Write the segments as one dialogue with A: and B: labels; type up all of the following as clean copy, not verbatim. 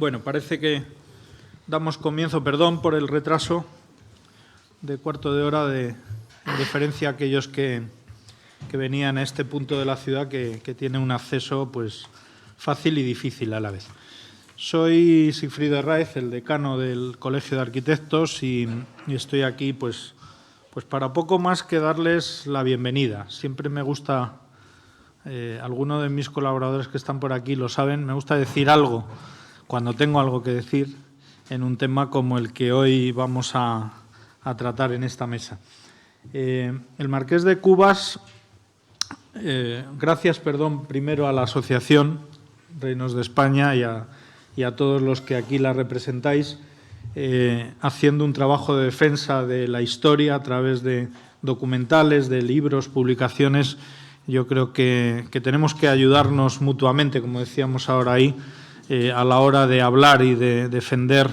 A: Bueno, parece que damos comienzo, perdón por el retraso de cuarto de hora, en deferencia a aquellos que venían a este punto de la ciudad que tiene un acceso pues fácil y difícil a la vez. Soy Sigfrido Herráez, el decano del Colegio de Arquitectos y estoy aquí pues para poco más que darles la bienvenida. Siempre me gusta, algunos de mis colaboradores que están por aquí lo saben, me gusta decir algo cuando tengo algo que decir en un tema como el que hoy vamos a tratar en esta mesa. El Marqués de Cubas, gracias, primero a la Asociación Reinos de España y a todos los que aquí la representáis, haciendo un trabajo de defensa de la historia a través de documentales, de libros, publicaciones. Yo creo que tenemos que ayudarnos mutuamente, como decíamos ahora ahí, a la hora de hablar y de defender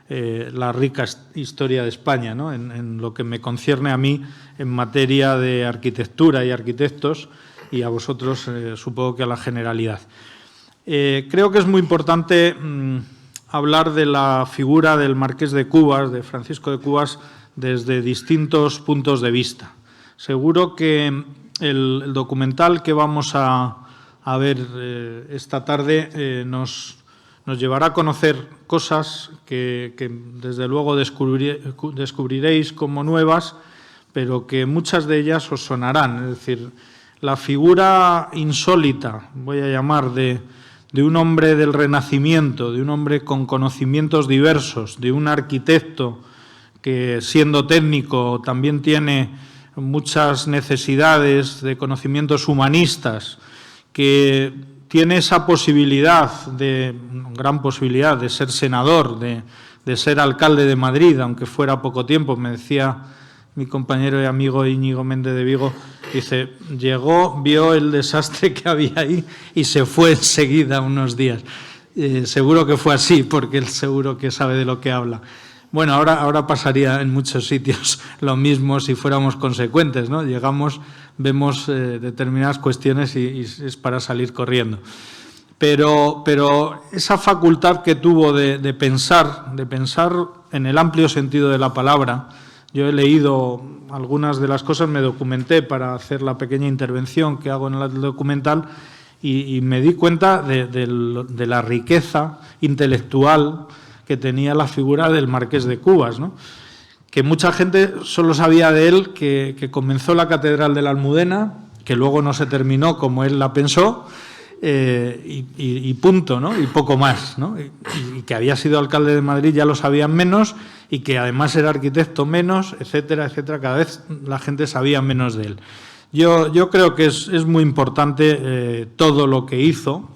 A: la rica historia de España, ¿no? En lo que me concierne a mí en materia de arquitectura y arquitectos, y a vosotros supongo que a la generalidad. Creo que es muy importante hablar de la figura del Marqués de Cubas, de Francisco de Cubas, desde distintos puntos de vista. Seguro que el documental que vamos a ver esta tarde nos llevará a conocer cosas que desde luego descubriréis como nuevas, pero que muchas de ellas os sonarán. Es decir, la figura insólita, voy a llamar, de un hombre del Renacimiento, de un hombre con conocimientos diversos, de un arquitecto que, siendo técnico, también tiene muchas necesidades de conocimientos humanistas, que tiene esa posibilidad, gran posibilidad, de ser senador, de ser alcalde de Madrid, aunque fuera poco tiempo. Me decía mi compañero y amigo Íñigo Méndez de Vigo, dice, llegó, vio el desastre que había ahí y se fue enseguida unos días. Seguro que fue así, porque él seguro que sabe de lo que habla. Bueno, ahora pasaría en muchos sitios lo mismo si fuéramos consecuentes, ¿no? Llegamos, vemos determinadas cuestiones y es para salir corriendo. Pero esa facultad que tuvo de pensar en el amplio sentido de la palabra. Yo he leído algunas de las cosas, me documenté para hacer la pequeña intervención que hago en el documental y me di cuenta de la riqueza intelectual que tenía la figura del Marqués de Cubas, ¿no? Que mucha gente solo sabía de él que comenzó la Catedral de la Almudena, que luego no se terminó como él la pensó, y punto, ¿no? Y poco más, ¿no? Y que había sido alcalde de Madrid ya lo sabían menos, y que además era arquitecto menos, etcétera, etcétera. Cada vez la gente sabía menos de él. Yo creo que es muy importante todo lo que hizo,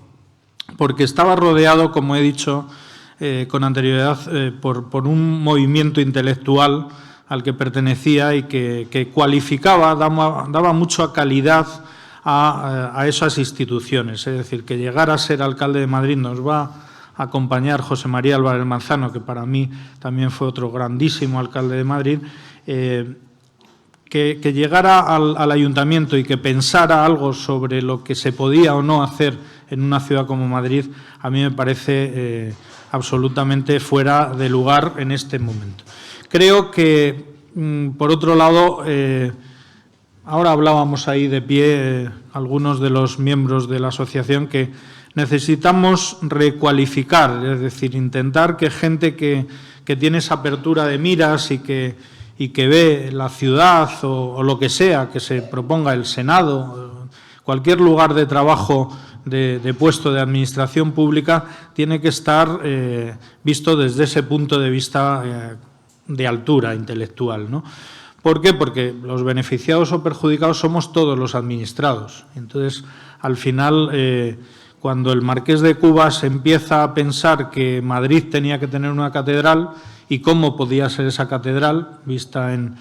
A: porque estaba rodeado, como he dicho con anterioridad, por un movimiento intelectual al que pertenecía y que cualificaba, daba mucha calidad a esas instituciones. Es decir, que llegar a ser alcalde de Madrid nos va a acompañar José María Álvarez Manzano, que para mí también fue otro grandísimo alcalde de Madrid, que llegara al ayuntamiento y que pensara algo sobre lo que se podía o no hacer en una ciudad como Madrid, a mí me parece absolutamente fuera de lugar en este momento. Creo que, por otro lado, ahora hablábamos ahí de pie algunos de los miembros de la asociación que necesitamos recualificar, es decir, intentar que gente que tiene esa apertura de miras y que ve la ciudad o lo que sea, que se proponga el Senado, cualquier lugar de trabajo de puesto de administración pública, tiene que estar visto desde ese punto de vista de altura intelectual, ¿no? ¿Por qué? Porque los beneficiados o perjudicados somos todos los administrados. Entonces, al final, cuando el Marqués de Cubas empieza a pensar que Madrid tenía que tener una catedral y cómo podía ser esa catedral, vista en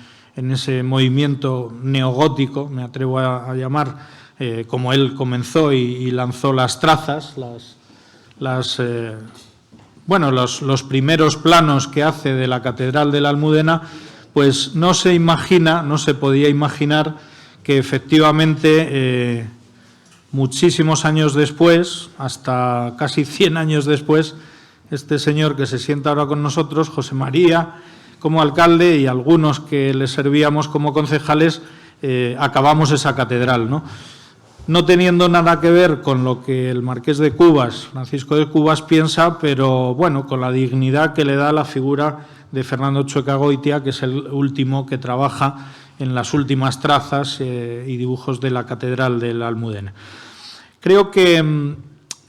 A: ese movimiento neogótico, me atrevo a llamar, como él comenzó y lanzó las trazas, los primeros planos que hace de la Catedral de la Almudena, pues no se podía imaginar que efectivamente muchísimos años después, hasta casi 100 años después, este señor que se sienta ahora con nosotros, José María, como alcalde, y algunos que le servíamos como concejales, acabamos esa catedral, ¿no? No teniendo nada que ver con lo que el marqués de Cubas, Francisco de Cubas, piensa, pero bueno, con la dignidad que le da la figura de Fernando Chueca Goitia, que es el último que trabaja en las últimas trazas y dibujos de la catedral de la Almudena. Creo que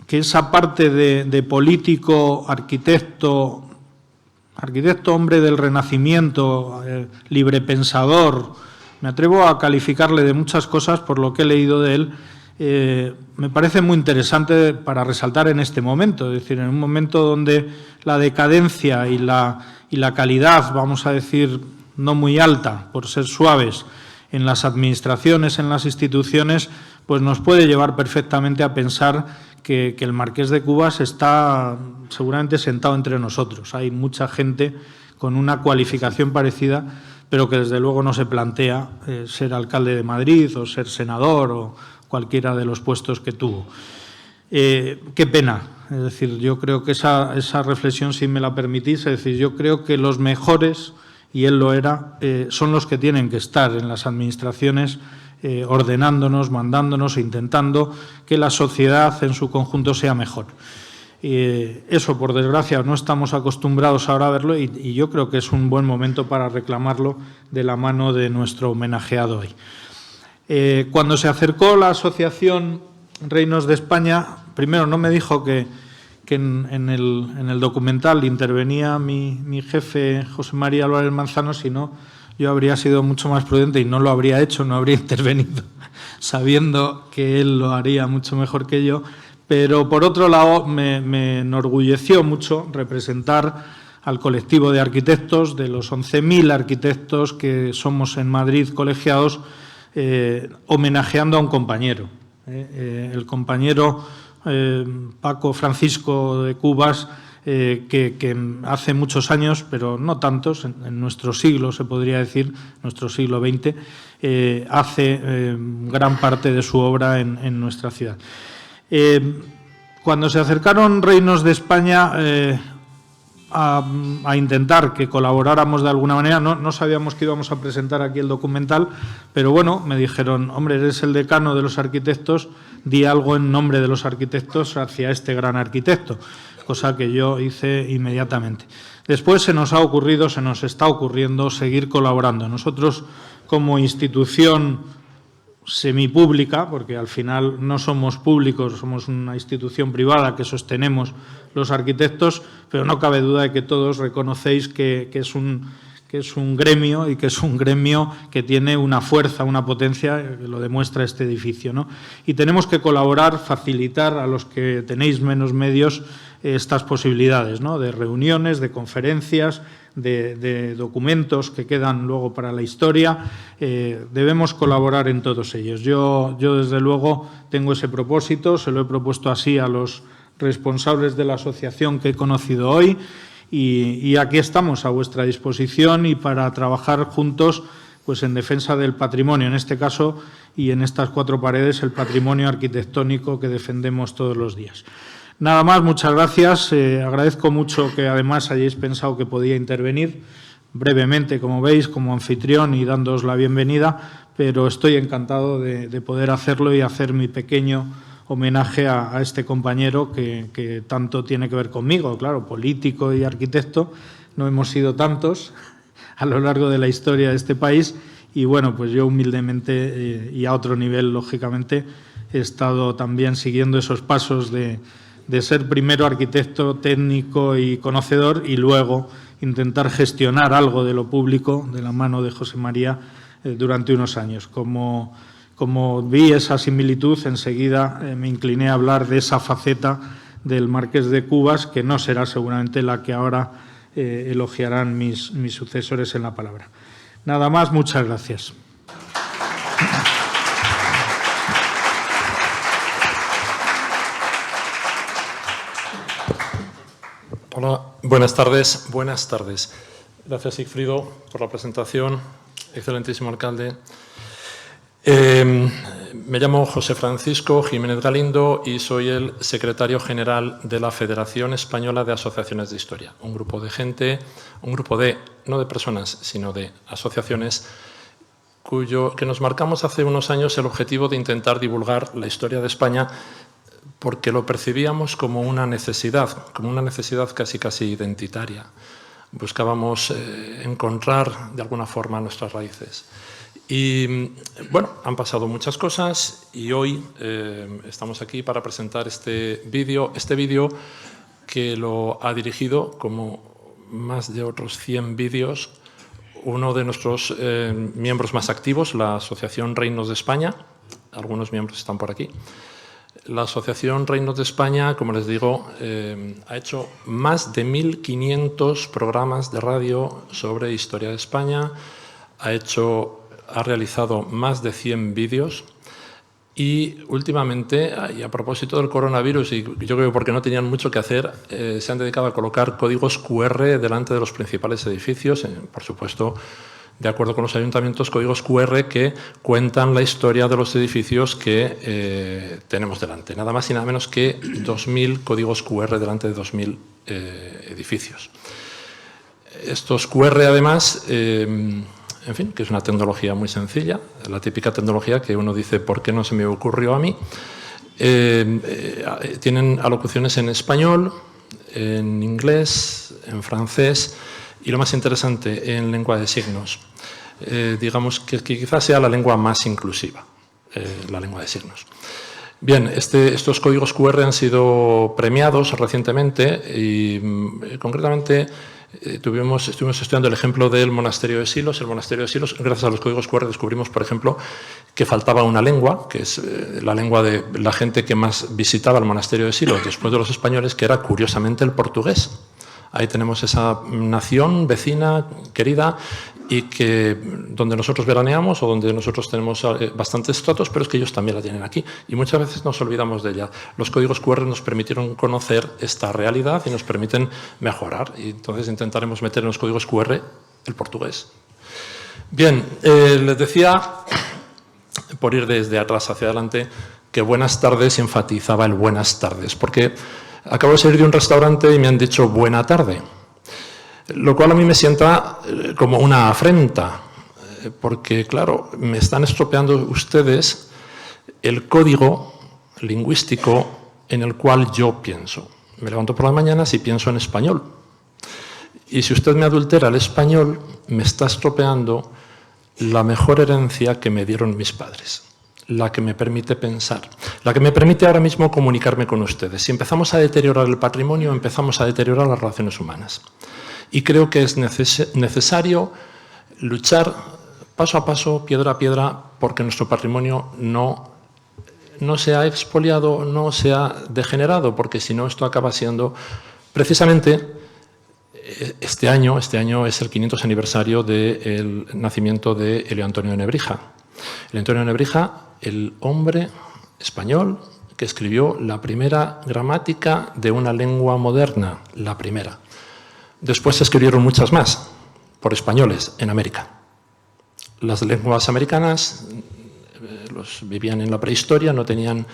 A: esa parte de político, arquitecto, hombre del Renacimiento, librepensador, me atrevo a calificarle de muchas cosas por lo que he leído de él, me parece muy interesante para resaltar en este momento, es decir, en un momento donde la decadencia y la calidad, vamos a decir, no muy alta, por ser suaves, en las administraciones, en las instituciones, pues nos puede llevar perfectamente a pensar que el marqués de Cubas está seguramente sentado entre nosotros. Hay mucha gente con una cualificación parecida, pero que desde luego no se plantea ser alcalde de Madrid o ser senador o cualquiera de los puestos que tuvo. Qué pena. Es decir, yo creo que esa reflexión, si me la permitís, es decir, yo creo que los mejores, y él lo era, son los que tienen que estar en las administraciones ordenándonos, mandándonos e intentando que la sociedad en su conjunto sea mejor. Eso, por desgracia, no estamos acostumbrados ahora a verlo y yo creo que es un buen momento para reclamarlo de la mano de nuestro homenajeado hoy. Cuando se acercó la Asociación Reinos de España, primero no me dijo que en el documental intervenía mi jefe José María Álvarez Manzano, sino yo habría sido mucho más prudente y no lo habría hecho, no habría intervenido, sabiendo que él lo haría mucho mejor que yo. Pero, por otro lado, me enorgulleció mucho representar al colectivo de arquitectos, de los 11.000 arquitectos que somos en Madrid colegiados, homenajeando a un compañero. El compañero Paco Francisco de Cubas, que hace muchos años, pero no tantos, en nuestro siglo, se podría decir, nuestro siglo XX, hace gran parte de su obra en nuestra ciudad. Cuando se acercaron Reinos de España a intentar que colaboráramos de alguna manera, no sabíamos que íbamos a presentar aquí el documental, pero bueno, me dijeron, hombre, eres el decano de los arquitectos, di algo en nombre de los arquitectos hacia este gran arquitecto, cosa que yo hice inmediatamente. Después se nos está ocurriendo seguir colaborando. Nosotros, como institución semipública, porque al final no somos públicos, somos una institución privada que sostenemos los arquitectos, pero no cabe duda de que todos reconocéis que es un gremio y que es un gremio que tiene una fuerza, una potencia, que lo demuestra este edificio, ¿no? Y tenemos que colaborar, facilitar a los que tenéis menos medios estas posibilidades, ¿no? De reuniones, de conferencias, de documentos que quedan luego para la historia. Debemos colaborar en todos ellos. Yo, desde luego, tengo ese propósito, se lo he propuesto así a los responsables de la asociación que he conocido hoy y aquí estamos a vuestra disposición y para trabajar juntos pues en defensa del patrimonio, en este caso, y en estas 4 paredes, el patrimonio arquitectónico que defendemos todos los días. Nada más, muchas gracias. Agradezco mucho que además hayáis pensado que podía intervenir brevemente, como veis, como anfitrión y dándoos la bienvenida, pero estoy encantado de poder hacerlo y hacer mi pequeño homenaje a este compañero que tanto tiene que ver conmigo, claro, político y arquitecto. No hemos sido tantos a lo largo de la historia de este país y, bueno, pues yo humildemente y a otro nivel, lógicamente, he estado también siguiendo esos pasos de ser primero arquitecto, técnico y conocedor y luego intentar gestionar algo de lo público de la mano de José María durante unos años. Como vi esa similitud, enseguida me incliné a hablar de esa faceta del marqués de Cubas, que no será seguramente la que ahora elogiarán mis sucesores en la palabra. Nada más, muchas gracias.
B: Hola, buenas tardes. Buenas tardes. Gracias, Sigfrido, por la presentación. Excelentísimo alcalde. Me llamo José Francisco Jiménez Galindo y soy el secretario general de la Federación Española de Asociaciones de Historia, un grupo de gente, no de personas, sino de asociaciones que nos marcamos hace unos años el objetivo de intentar divulgar la historia de España porque lo percibíamos como una necesidad casi identitaria. Buscábamos encontrar de alguna forma nuestras raíces. Y bueno, han pasado muchas cosas y hoy estamos aquí para presentar este vídeo que lo ha dirigido, como más de otros 100 vídeos, uno de nuestros miembros más activos, la Asociación Reinos de España. Algunos miembros están por aquí. La Asociación Reinos de España, como les digo, ha hecho más de 1.500 programas de radio sobre historia de España, ha realizado más de 100 vídeos y últimamente, y a propósito del coronavirus, y yo creo porque no tenían mucho que hacer, se han dedicado a colocar códigos QR delante de los principales edificios, por supuesto, de acuerdo con los ayuntamientos, códigos QR que cuentan la historia de los edificios que tenemos delante. Nada más y nada menos que 2.000 códigos QR delante de 2.000 edificios. Estos QR, además, en fin, que es una tecnología muy sencilla, la típica tecnología que uno dice, ¿por qué no se me ocurrió a mí? Tienen alocuciones en español, en inglés, en francés y, lo más interesante, en lengua de signos. Digamos que quizás sea la lengua más inclusiva, la lengua de signos. Bien, estos códigos QR han sido premiados recientemente y, concretamente, estuvimos estudiando el ejemplo del monasterio de Silos. El monasterio de Silos, gracias a los códigos QR, descubrimos, por ejemplo, que faltaba una lengua, que es la lengua de la gente que más visitaba el monasterio de Silos después de los españoles, que era, curiosamente, el portugués. Ahí tenemos esa nación vecina, querida, y que donde nosotros veraneamos o donde nosotros tenemos bastantes tratos, pero es que ellos también la tienen aquí. Y muchas veces nos olvidamos de ella. Los códigos QR nos permitieron conocer esta realidad y nos permiten mejorar. Y entonces intentaremos meter en los códigos QR el portugués. Bien, les decía, por ir desde atrás hacia adelante, que buenas tardes enfatizaba el buenas tardes, porque acabo de salir de un restaurante y me han dicho buena tarde, lo cual a mí me sienta como una afrenta, porque, claro, me están estropeando ustedes el código lingüístico en el cual yo pienso. Me levanto por las mañanas y pienso en español. Y si usted me adultera el español, me está estropeando la mejor herencia que me dieron mis padres, la que me permite pensar, la que me permite ahora mismo comunicarme con ustedes. Si empezamos a deteriorar el patrimonio, empezamos a deteriorar las relaciones humanas. Y creo que es necesario luchar paso a paso, piedra a piedra, porque nuestro patrimonio no sea expoliado, no sea degenerado, porque si no, esto acaba siendo precisamente este año es el 500 aniversario del nacimiento de Elio Antonio de Nebrija. Elio Antonio de Nebrija, el hombre español que escribió la primera gramática de una lengua moderna, la primera. Después se escribieron muchas más por españoles en América. Las lenguas americanas vivían en la prehistoria, no tenían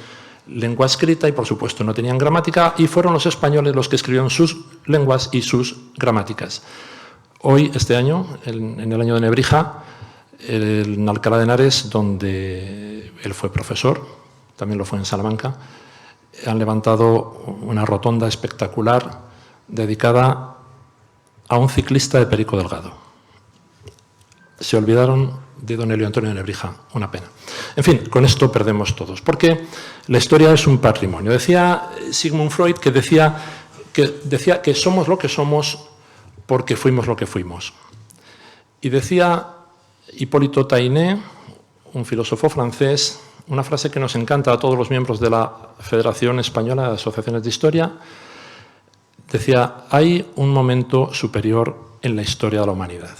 B: lengua escrita y, por supuesto, no tenían gramática, y fueron los españoles los que escribieron sus lenguas y sus gramáticas. Hoy, este año, en el año de Nebrija, en Alcalá de Henares, donde él fue profesor, también lo fue en Salamanca, han levantado una rotonda espectacular dedicada a un ciclista de Perico Delgado. Se olvidaron de don Elio Antonio de Nebrija, una pena. En fin, con esto perdemos todos, porque la historia es un patrimonio. Decía Sigmund Freud que decía que somos lo que somos porque fuimos lo que fuimos. Y decía Hipólito Taine, un filósofo francés, una frase que nos encanta a todos los miembros de la Federación Española de Asociaciones de Historia. Decía, hay un momento superior en la historia de la humanidad.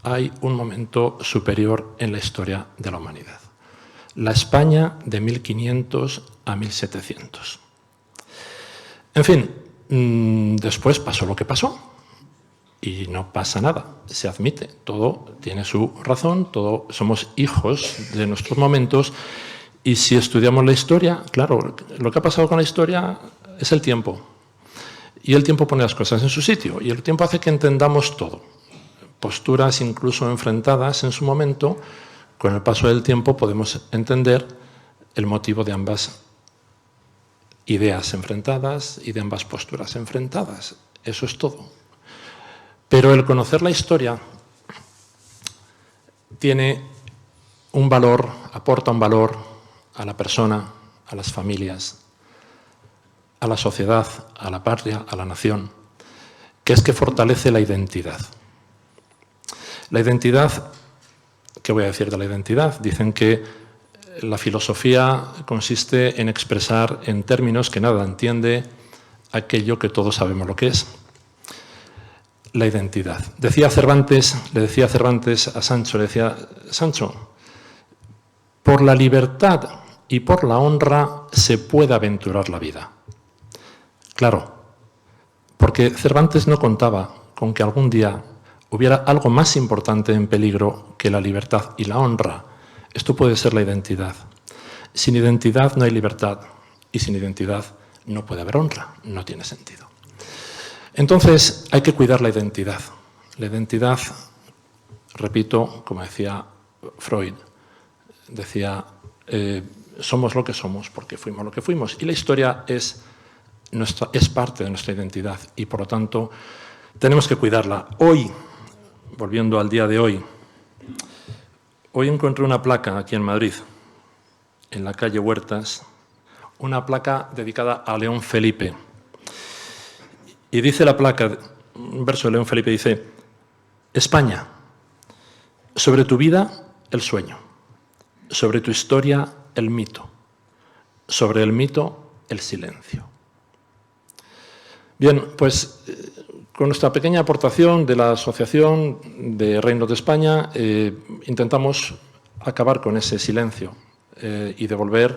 B: Hay un momento superior en la historia de la humanidad. La España de 1500 a 1700. En fin, después pasó lo que pasó. Y no pasa nada, se admite. Todo tiene su razón, todos somos hijos de nuestros momentos Y si estudiamos la historia, claro, lo que ha pasado con la historia es el tiempo. Y el tiempo pone las cosas en su sitio. Y el tiempo hace que entendamos todo. Posturas incluso enfrentadas en su momento, con el paso del tiempo podemos entender el motivo de ambas ideas enfrentadas y de ambas posturas enfrentadas. Eso es todo. Pero el conocer la historia tiene un valor, aporta un valor a la persona, a las familias, a la sociedad, a la patria, a la nación, que es que fortalece la identidad. La identidad, ¿qué voy a decir de la identidad? Dicen que la filosofía consiste en expresar en términos que nada entiende aquello que todos sabemos lo que es. La identidad. Le decía Cervantes a Sancho, le decía, Sancho, por la libertad y por la honra se puede aventurar la vida. Claro, porque Cervantes no contaba con que algún día hubiera algo más importante en peligro que la libertad y la honra. Esto puede ser la identidad. Sin identidad no hay libertad y sin identidad no puede haber honra. No tiene sentido. Entonces hay que cuidar la identidad. La identidad, repito, como decía Freud, decía, somos lo que somos porque fuimos lo que fuimos. Y la historia es parte de nuestra identidad y por lo tanto tenemos que cuidarla. Hoy, volviendo al día de hoy, hoy encontré una placa aquí en Madrid, en la calle Huertas, una placa dedicada a León Felipe. Y dice la placa, un verso de León Felipe dice, España, sobre tu vida el sueño, sobre tu historia el mito, sobre el mito el silencio. Bien, pues con nuestra pequeña aportación de la Asociación de Reinos de España intentamos acabar con ese silencio y devolver,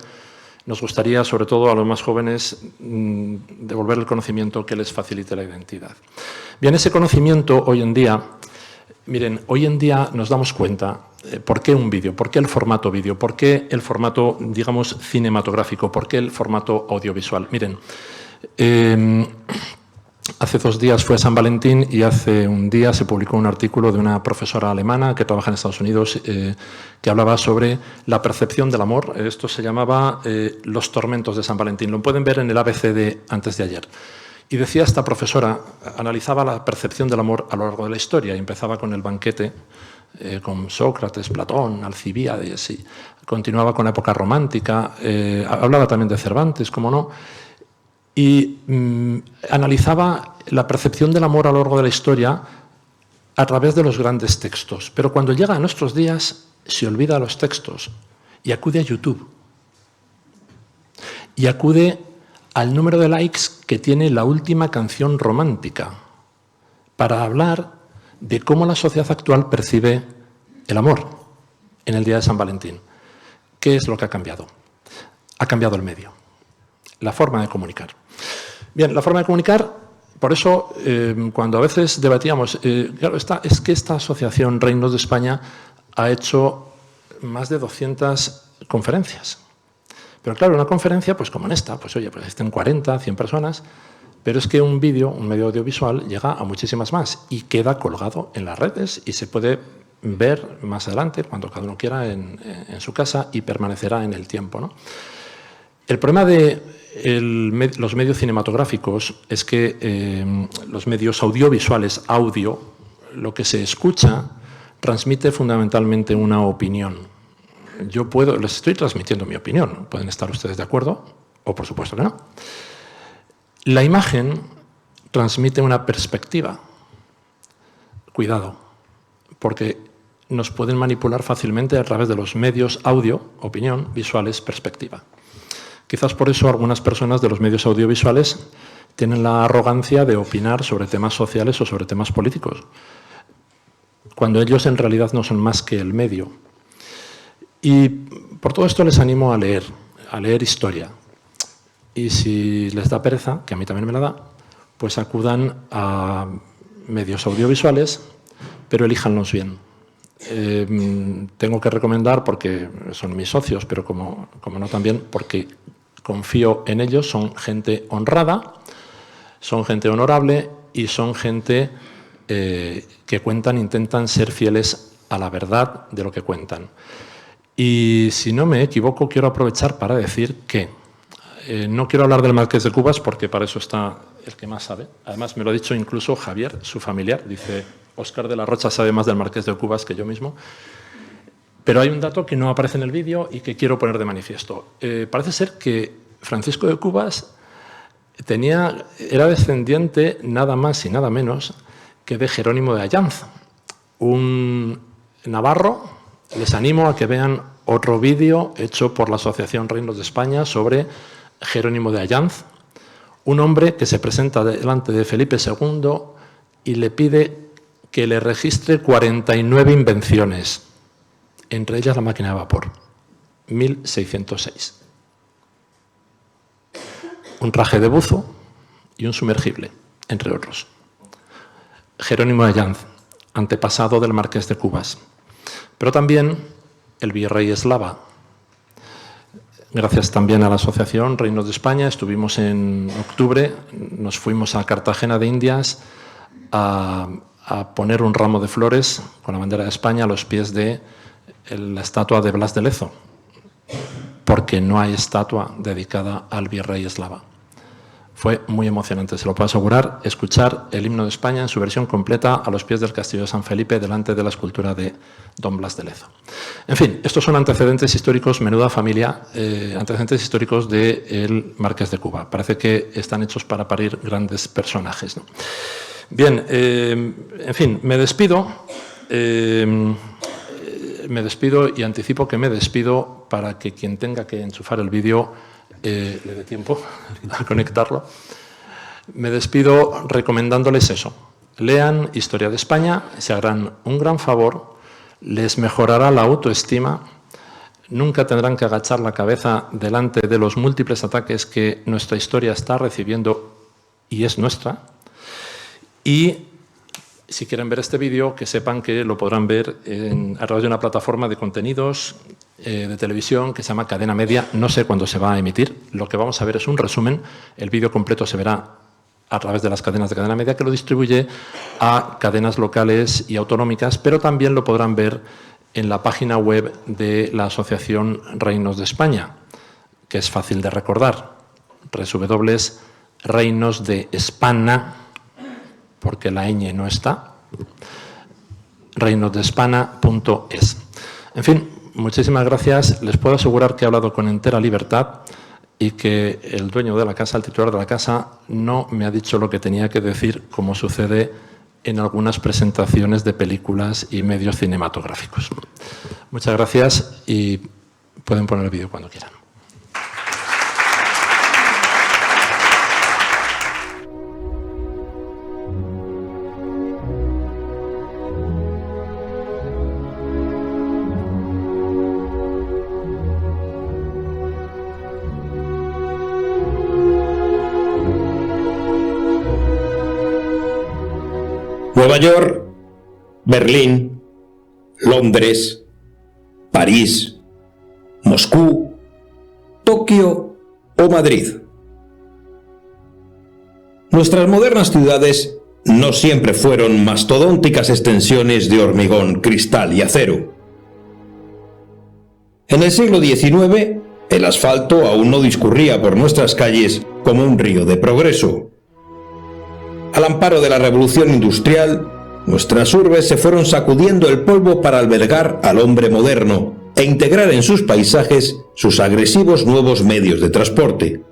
B: nos gustaría sobre todo a los más jóvenes, devolver el conocimiento que les facilite la identidad. Bien, ese conocimiento hoy en día, miren, hoy en día nos damos cuenta, ¿por qué un vídeo? ¿Por qué el formato vídeo? ¿Por qué el formato, digamos, cinematográfico? ¿Por qué el formato audiovisual? Miren, hace 2 días fue San Valentín y hace un día se publicó un artículo de una profesora alemana que trabaja en Estados Unidos que hablaba sobre la percepción del amor. Esto se llamaba Los tormentos de San Valentín. Lo pueden ver en el ABC de antes de ayer. Y decía esta profesora, analizaba la percepción del amor a lo largo de la historia y empezaba con el banquete con Sócrates, Platón, Alcibíades, y continuaba con la época romántica, hablaba también de Cervantes, como no, y analizaba la percepción del amor a lo largo de la historia a través de los grandes textos. Pero cuando llega a nuestros días se olvida los textos y acude a YouTube. Y acude al número de likes que tiene la última canción romántica para hablar de cómo la sociedad actual percibe el amor en el día de San Valentín. ¿Qué es lo que ha cambiado? Ha cambiado el medio, la forma de comunicar. Bien, la forma de comunicar, por eso cuando a veces debatíamos, claro, es que esta asociación Reinos de España ha hecho más de 200 conferencias. Pero claro, una conferencia, pues como en esta, pues oye, pues estén 40, 100 personas, pero es que un vídeo, un medio audiovisual, llega a muchísimas más y queda colgado en las redes y se puede ver más adelante, cuando cada uno quiera, en su casa y permanecerá en el tiempo, ¿no? El problema de los medios cinematográficos es que los medios audiovisuales, audio, lo que se escucha, transmite fundamentalmente una opinión. Yo les estoy transmitiendo mi opinión, pueden estar ustedes de acuerdo o por supuesto que no. La imagen transmite una perspectiva. Cuidado, porque nos pueden manipular fácilmente a través de los medios audio, opinión, visuales, perspectiva. Quizás por eso algunas personas de los medios audiovisuales tienen la arrogancia de opinar sobre temas sociales o sobre temas políticos, cuando ellos en realidad no son más que el medio. Y por todo esto les animo a leer historia. Y si les da pereza, que a mí también me la da, pues acudan a medios audiovisuales, pero elíjanlos bien. tengo que recomendar, porque son mis socios, pero como no también, porque confío en ellos, son gente honrada, son gente honorable y son gente que intentan ser fieles a la verdad de lo que cuentan. Y si no me equivoco, quiero aprovechar para decir que no quiero hablar del Marqués de Cubas, porque para eso está el que más sabe. Además, me lo ha dicho incluso Javier, su familiar. Dice, Óscar de la Rocha sabe más del Marqués de Cubas que yo mismo. Pero hay un dato que no aparece en el vídeo y que quiero poner de manifiesto. Parece ser que Francisco de Cubas era descendiente nada más y nada menos que de Jerónimo de Allanz, un navarro. Les animo a que vean otro vídeo hecho por la Asociación Reinos de España sobre Jerónimo de Allanz, un hombre que se presenta delante de Felipe II y le pide que le registre 49 invenciones, entre ellas la máquina de vapor, 1606. Un traje de buzo y un sumergible, entre otros. Jerónimo de Allanz, antepasado del Marqués de Cubas. Pero también el virrey Eslava. Gracias también a la Asociación Reinos de España, estuvimos en octubre, nos fuimos a Cartagena de Indias a poner un ramo de flores con la bandera de España a los pies de la estatua de Blas de Lezo, porque no hay estatua dedicada al virrey Eslava. Fue muy emocionante, se lo puedo asegurar, escuchar el himno de España en su versión completa a los pies del Castillo de San Felipe, delante de la escultura de don Blas de Lezo. En fin, estos son antecedentes históricos, menuda familia, antecedentes históricos del Marqués de Cuba. Parece que están hechos para parir grandes personajes, ¿no? Bien, en fin, me despido y anticipo que me despido para que quien tenga que enchufar el vídeo le dé tiempo a conectarlo. Me despido recomendándoles eso. Lean Historia de España, se harán un gran favor, les mejorará la autoestima, nunca tendrán que agachar la cabeza delante de los múltiples ataques que nuestra historia está recibiendo y es nuestra. Y si quieren ver este vídeo, que sepan que lo podrán ver a través de una plataforma de contenidos de televisión que se llama Cadena Media. No sé cuándo se va a emitir. Lo que vamos a ver es un resumen. El vídeo completo se verá a través de las cadenas de Cadena Media, que lo distribuye a cadenas locales y autonómicas, pero también lo podrán ver en la página web de la Asociación Reinos de España, que es fácil de recordar, www.reinosdeespana, porque la ñ no está, reinosdeespana.es. En fin, muchísimas gracias. Les puedo asegurar que he hablado con entera libertad y que el dueño de la casa, el titular de la casa, no me ha dicho lo que tenía que decir, como sucede en algunas presentaciones de películas y medios cinematográficos. Muchas gracias y pueden poner el vídeo cuando quieran.
C: Nueva York, Berlín, Londres, París, Moscú, Tokio o Madrid. Nuestras modernas ciudades no siempre fueron mastodónticas extensiones de hormigón, cristal y acero. En el siglo XIX, el asfalto aún no discurría por nuestras calles como un río de progreso. Al amparo de la revolución industrial, nuestras urbes se fueron sacudiendo el polvo para albergar al hombre moderno e integrar en sus paisajes sus agresivos nuevos medios de transporte.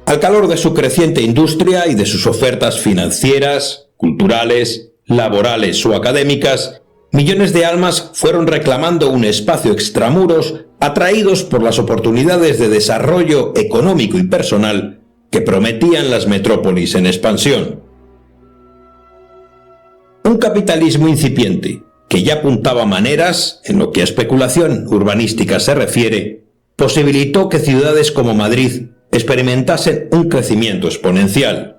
C: Al calor de su creciente industria y de sus ofertas financieras, culturales, laborales o académicas, millones de almas fueron reclamando un espacio extramuros, atraídos por las oportunidades de desarrollo económico y personal que prometían las metrópolis en expansión. Un capitalismo incipiente, que ya apuntaba maneras, en lo que a especulación urbanística se refiere, posibilitó que ciudades como Madrid experimentasen un crecimiento exponencial.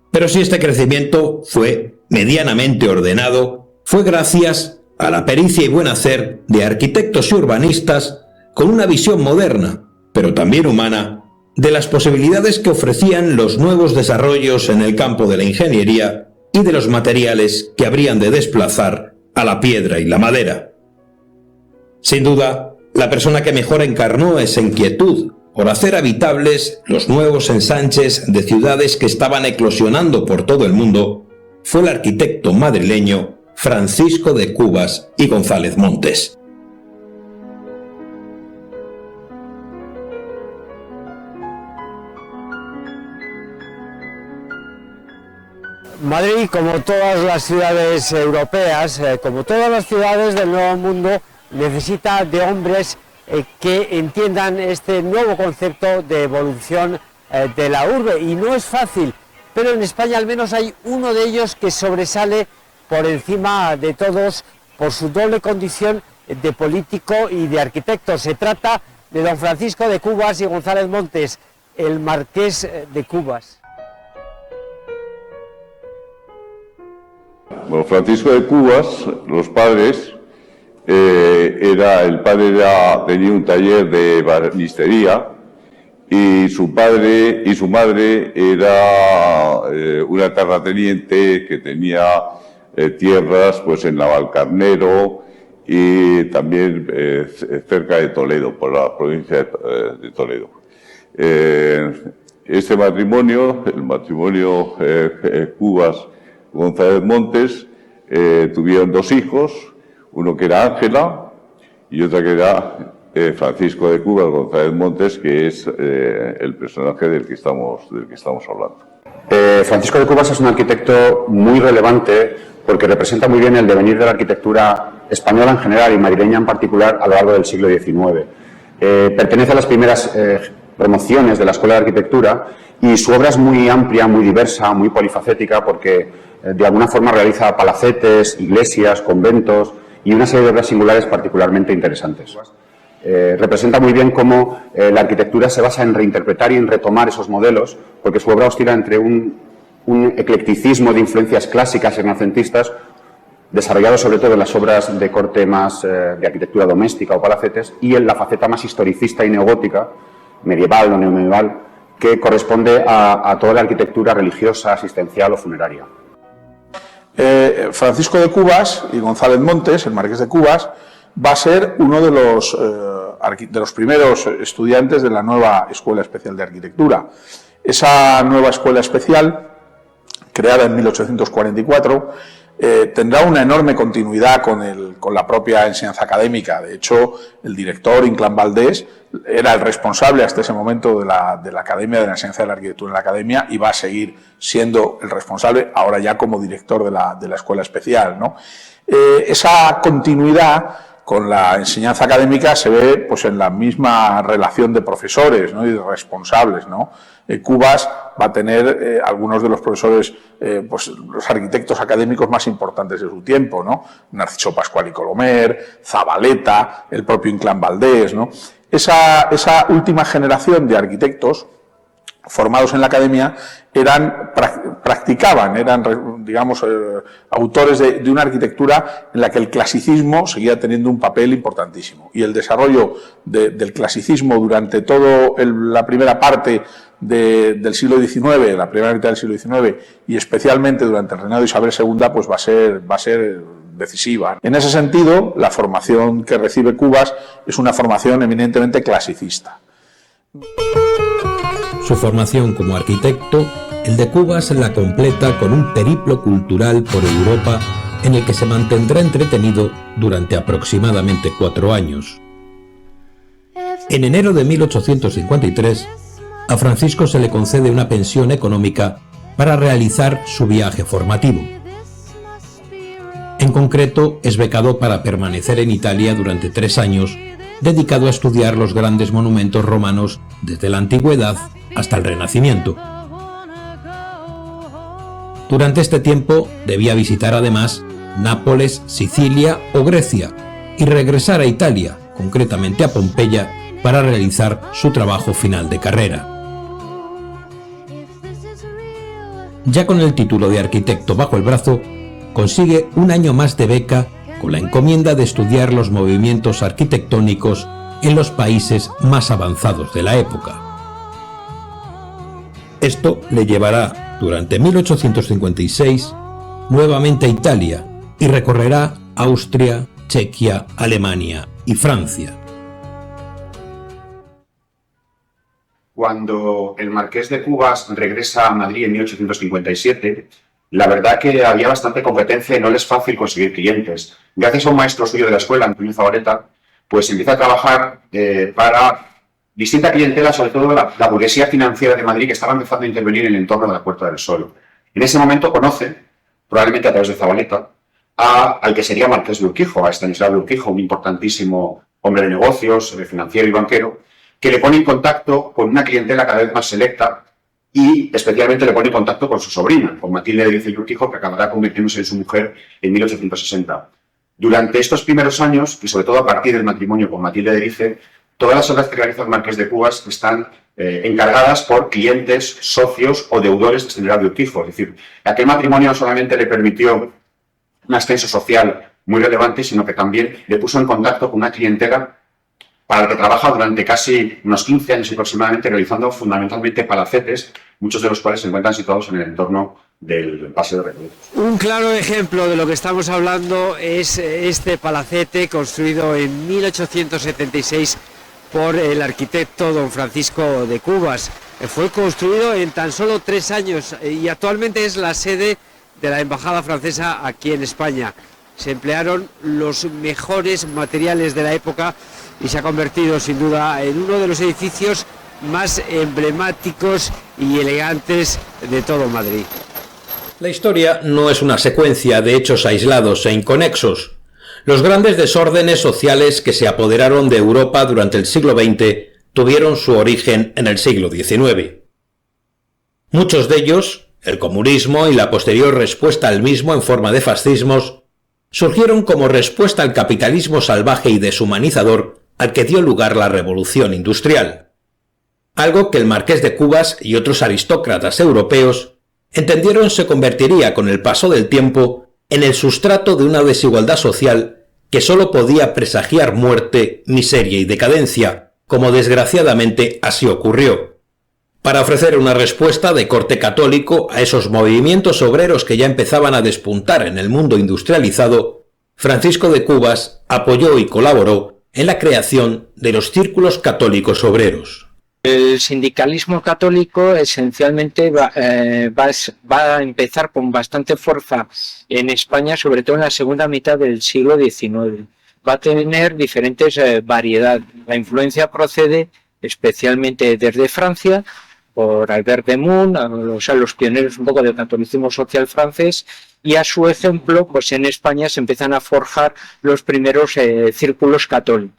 C: Pero si este crecimiento fue medianamente ordenado, fue gracias a la pericia y buen hacer de arquitectos y urbanistas con una visión moderna, pero también humana, de las posibilidades que ofrecían los nuevos desarrollos en el campo de la ingeniería y de los materiales que habrían de desplazar a la piedra y la madera. Sin duda, la persona que mejor encarnó esa inquietud por hacer habitables los nuevos ensanches de ciudades que estaban eclosionando por todo el mundo fue el arquitecto madrileño Francisco de Cubas y González Montes.
D: Madrid, como todas las ciudades europeas, como todas las ciudades del Nuevo Mundo, necesita de hombres que entiendan este nuevo concepto de evolución de la urbe. Y no es fácil, pero en España al menos hay uno de ellos que sobresale por encima de todos por su doble condición de político y de arquitecto. Se trata de don Francisco de Cubas y González Montes, el Marqués de Cubas.
E: Bueno, Francisco de Cubas, los padres, el padre tenía un taller de ebanistería y su padre y su madre era una terrateniente que tenía tierras pues en Navalcarnero y también cerca de Toledo, por la provincia de Toledo. Este matrimonio, el matrimonio Cubas-González Montes, tuvieron dos hijos, uno que era Ángela y otra que era Francisco de Cubas González Montes, que es el personaje del que estamos hablando.
F: Francisco de Cubas es un arquitecto muy relevante porque representa muy bien el devenir de la arquitectura española en general y madrileña en particular a lo largo del siglo XIX. Pertenece a las primeras promociones de la Escuela de Arquitectura y su obra es muy amplia, muy diversa, muy polifacética porque de alguna forma realiza palacetes, iglesias, conventos y una serie de obras singulares particularmente interesantes. Representa muy bien cómo la arquitectura se basa en reinterpretar y en retomar esos modelos, porque su obra oscila entre un eclecticismo de influencias clásicas y renacentistas, desarrollado sobre todo en las obras de corte más de arquitectura doméstica o palacetes, y en la faceta más historicista y neogótica, medieval o neomedieval, que corresponde a toda la arquitectura religiosa, asistencial o funeraria.
G: Francisco de Cubas y González Montes, el Marqués de Cubas, va a ser uno de los primeros estudiantes de la nueva Escuela Especial de Arquitectura. Esa nueva Escuela Especial, creada en 1844, tendrá una enorme continuidad con la propia enseñanza académica. De hecho, el director, Inclán Valdés, era el responsable hasta ese momento de la Academia, de la enseñanza de la arquitectura en la Academia, y va a seguir siendo el responsable, ahora ya como director de la Escuela Especial, ¿no? Esa continuidad con la enseñanza académica se ve pues en la misma relación de profesores, ¿no? Y de responsables, ¿no? Cubas va a tener algunos de los profesores, pues los arquitectos académicos más importantes de su tiempo, ¿no? Narciso Pascual y Colomer, Zabaleta, el propio Inclán Valdés, ¿no? Esa última generación de arquitectos formados en la academia practicaban, digamos, autores de una arquitectura en la que el clasicismo seguía teniendo un papel importantísimo. Y el desarrollo del clasicismo durante toda la primera parte del siglo XIX, la primera mitad del siglo XIX, y especialmente durante el reinado de Isabel II, pues va a ser decisiva. En ese sentido, la formación que recibe Cubas es una formación eminentemente clasicista.
C: Su formación como arquitecto, el de Cubas la completa con un periplo cultural por Europa en el que se mantendrá entretenido durante aproximadamente 4 años. En enero de 1853, a Francisco se le concede una pensión económica para realizar su viaje formativo. En concreto, es becado para permanecer en Italia durante 3 años, dedicado a estudiar los grandes monumentos romanos desde la antigüedad hasta el Renacimiento. Durante este tiempo debía visitar además Nápoles, Sicilia o Grecia y regresar a Italia, concretamente a Pompeya, para realizar su trabajo final de carrera. Ya con el título de arquitecto bajo el brazo, consigue un año más de beca con la encomienda de estudiar los movimientos arquitectónicos en los países más avanzados de la época. Esto le llevará, durante 1856, nuevamente a Italia y recorrerá Austria, Chequia, Alemania y Francia.
F: Cuando el marqués de Cubas regresa a Madrid en 1857, la verdad que había bastante competencia y no le es fácil conseguir clientes. Gracias a un maestro suyo de la escuela, Antonio Zabaleta, pues empieza a trabajar para distinta clientela, sobre todo la burguesía financiera de Madrid, que estaba empezando a intervenir en el entorno de la Puerta del Sol. En ese momento conoce, probablemente a través de Zabaleta, al que sería Marqués de Urquijo, a Estanislao de Urquijo, un importantísimo hombre de negocios, financiero y banquero, que le pone en contacto con una clientela cada vez más selecta y especialmente le pone en contacto con su sobrina, con Matilde de Dice y Urquijo, que acabará convirtiéndose en su mujer en 1860. Durante estos primeros años, y sobre todo a partir del matrimonio con Matilde de Dice, todas las obras que realiza el Marqués de Cubas están encargadas por clientes, socios o deudores de Estanislao de Urquijo. Es decir, aquel matrimonio no solamente le permitió un ascenso social muy relevante, sino que también le puso en contacto con una clientela para la que trabaja durante casi unos 15 años aproximadamente, realizando fundamentalmente palacetes, muchos de los cuales se encuentran situados en el entorno del Paseo de Recoletos.
D: Un claro ejemplo de lo que estamos hablando es este palacete construido en 1876 por el arquitecto don Francisco de Cubas. Fue construido en tan solo 3 años y actualmente es la sede de la Embajada Francesa aquí en España. Se emplearon los mejores materiales de la época y se ha convertido sin duda en uno de los edificios más emblemáticos y elegantes de todo Madrid.
C: La historia no es una secuencia de hechos aislados e inconexos. Los grandes desórdenes sociales que se apoderaron de Europa durante el siglo XX tuvieron su origen en el siglo XIX. Muchos de ellos, el comunismo y la posterior respuesta al mismo en forma de fascismos, surgieron como respuesta al capitalismo salvaje y deshumanizador al que dio lugar la revolución industrial. Algo que el Marqués de Cubas y otros aristócratas europeos entendieron se convertiría con el paso del tiempo en el sustrato de una desigualdad social que sólo podía presagiar muerte, miseria y decadencia, como desgraciadamente así ocurrió. Para ofrecer una respuesta de corte católico a esos movimientos obreros que ya empezaban a despuntar en el mundo industrializado, Francisco de Cubas apoyó y colaboró en la creación de los círculos católicos obreros.
H: El sindicalismo católico esencialmente va a empezar con bastante fuerza en España, sobre todo en la segunda mitad del siglo XIX. Va a tener diferentes variedades. La influencia procede especialmente desde Francia, por Albert de Mun, los pioneros un poco del catolicismo social francés, y a su ejemplo, pues en España se empiezan a forjar los primeros círculos católicos.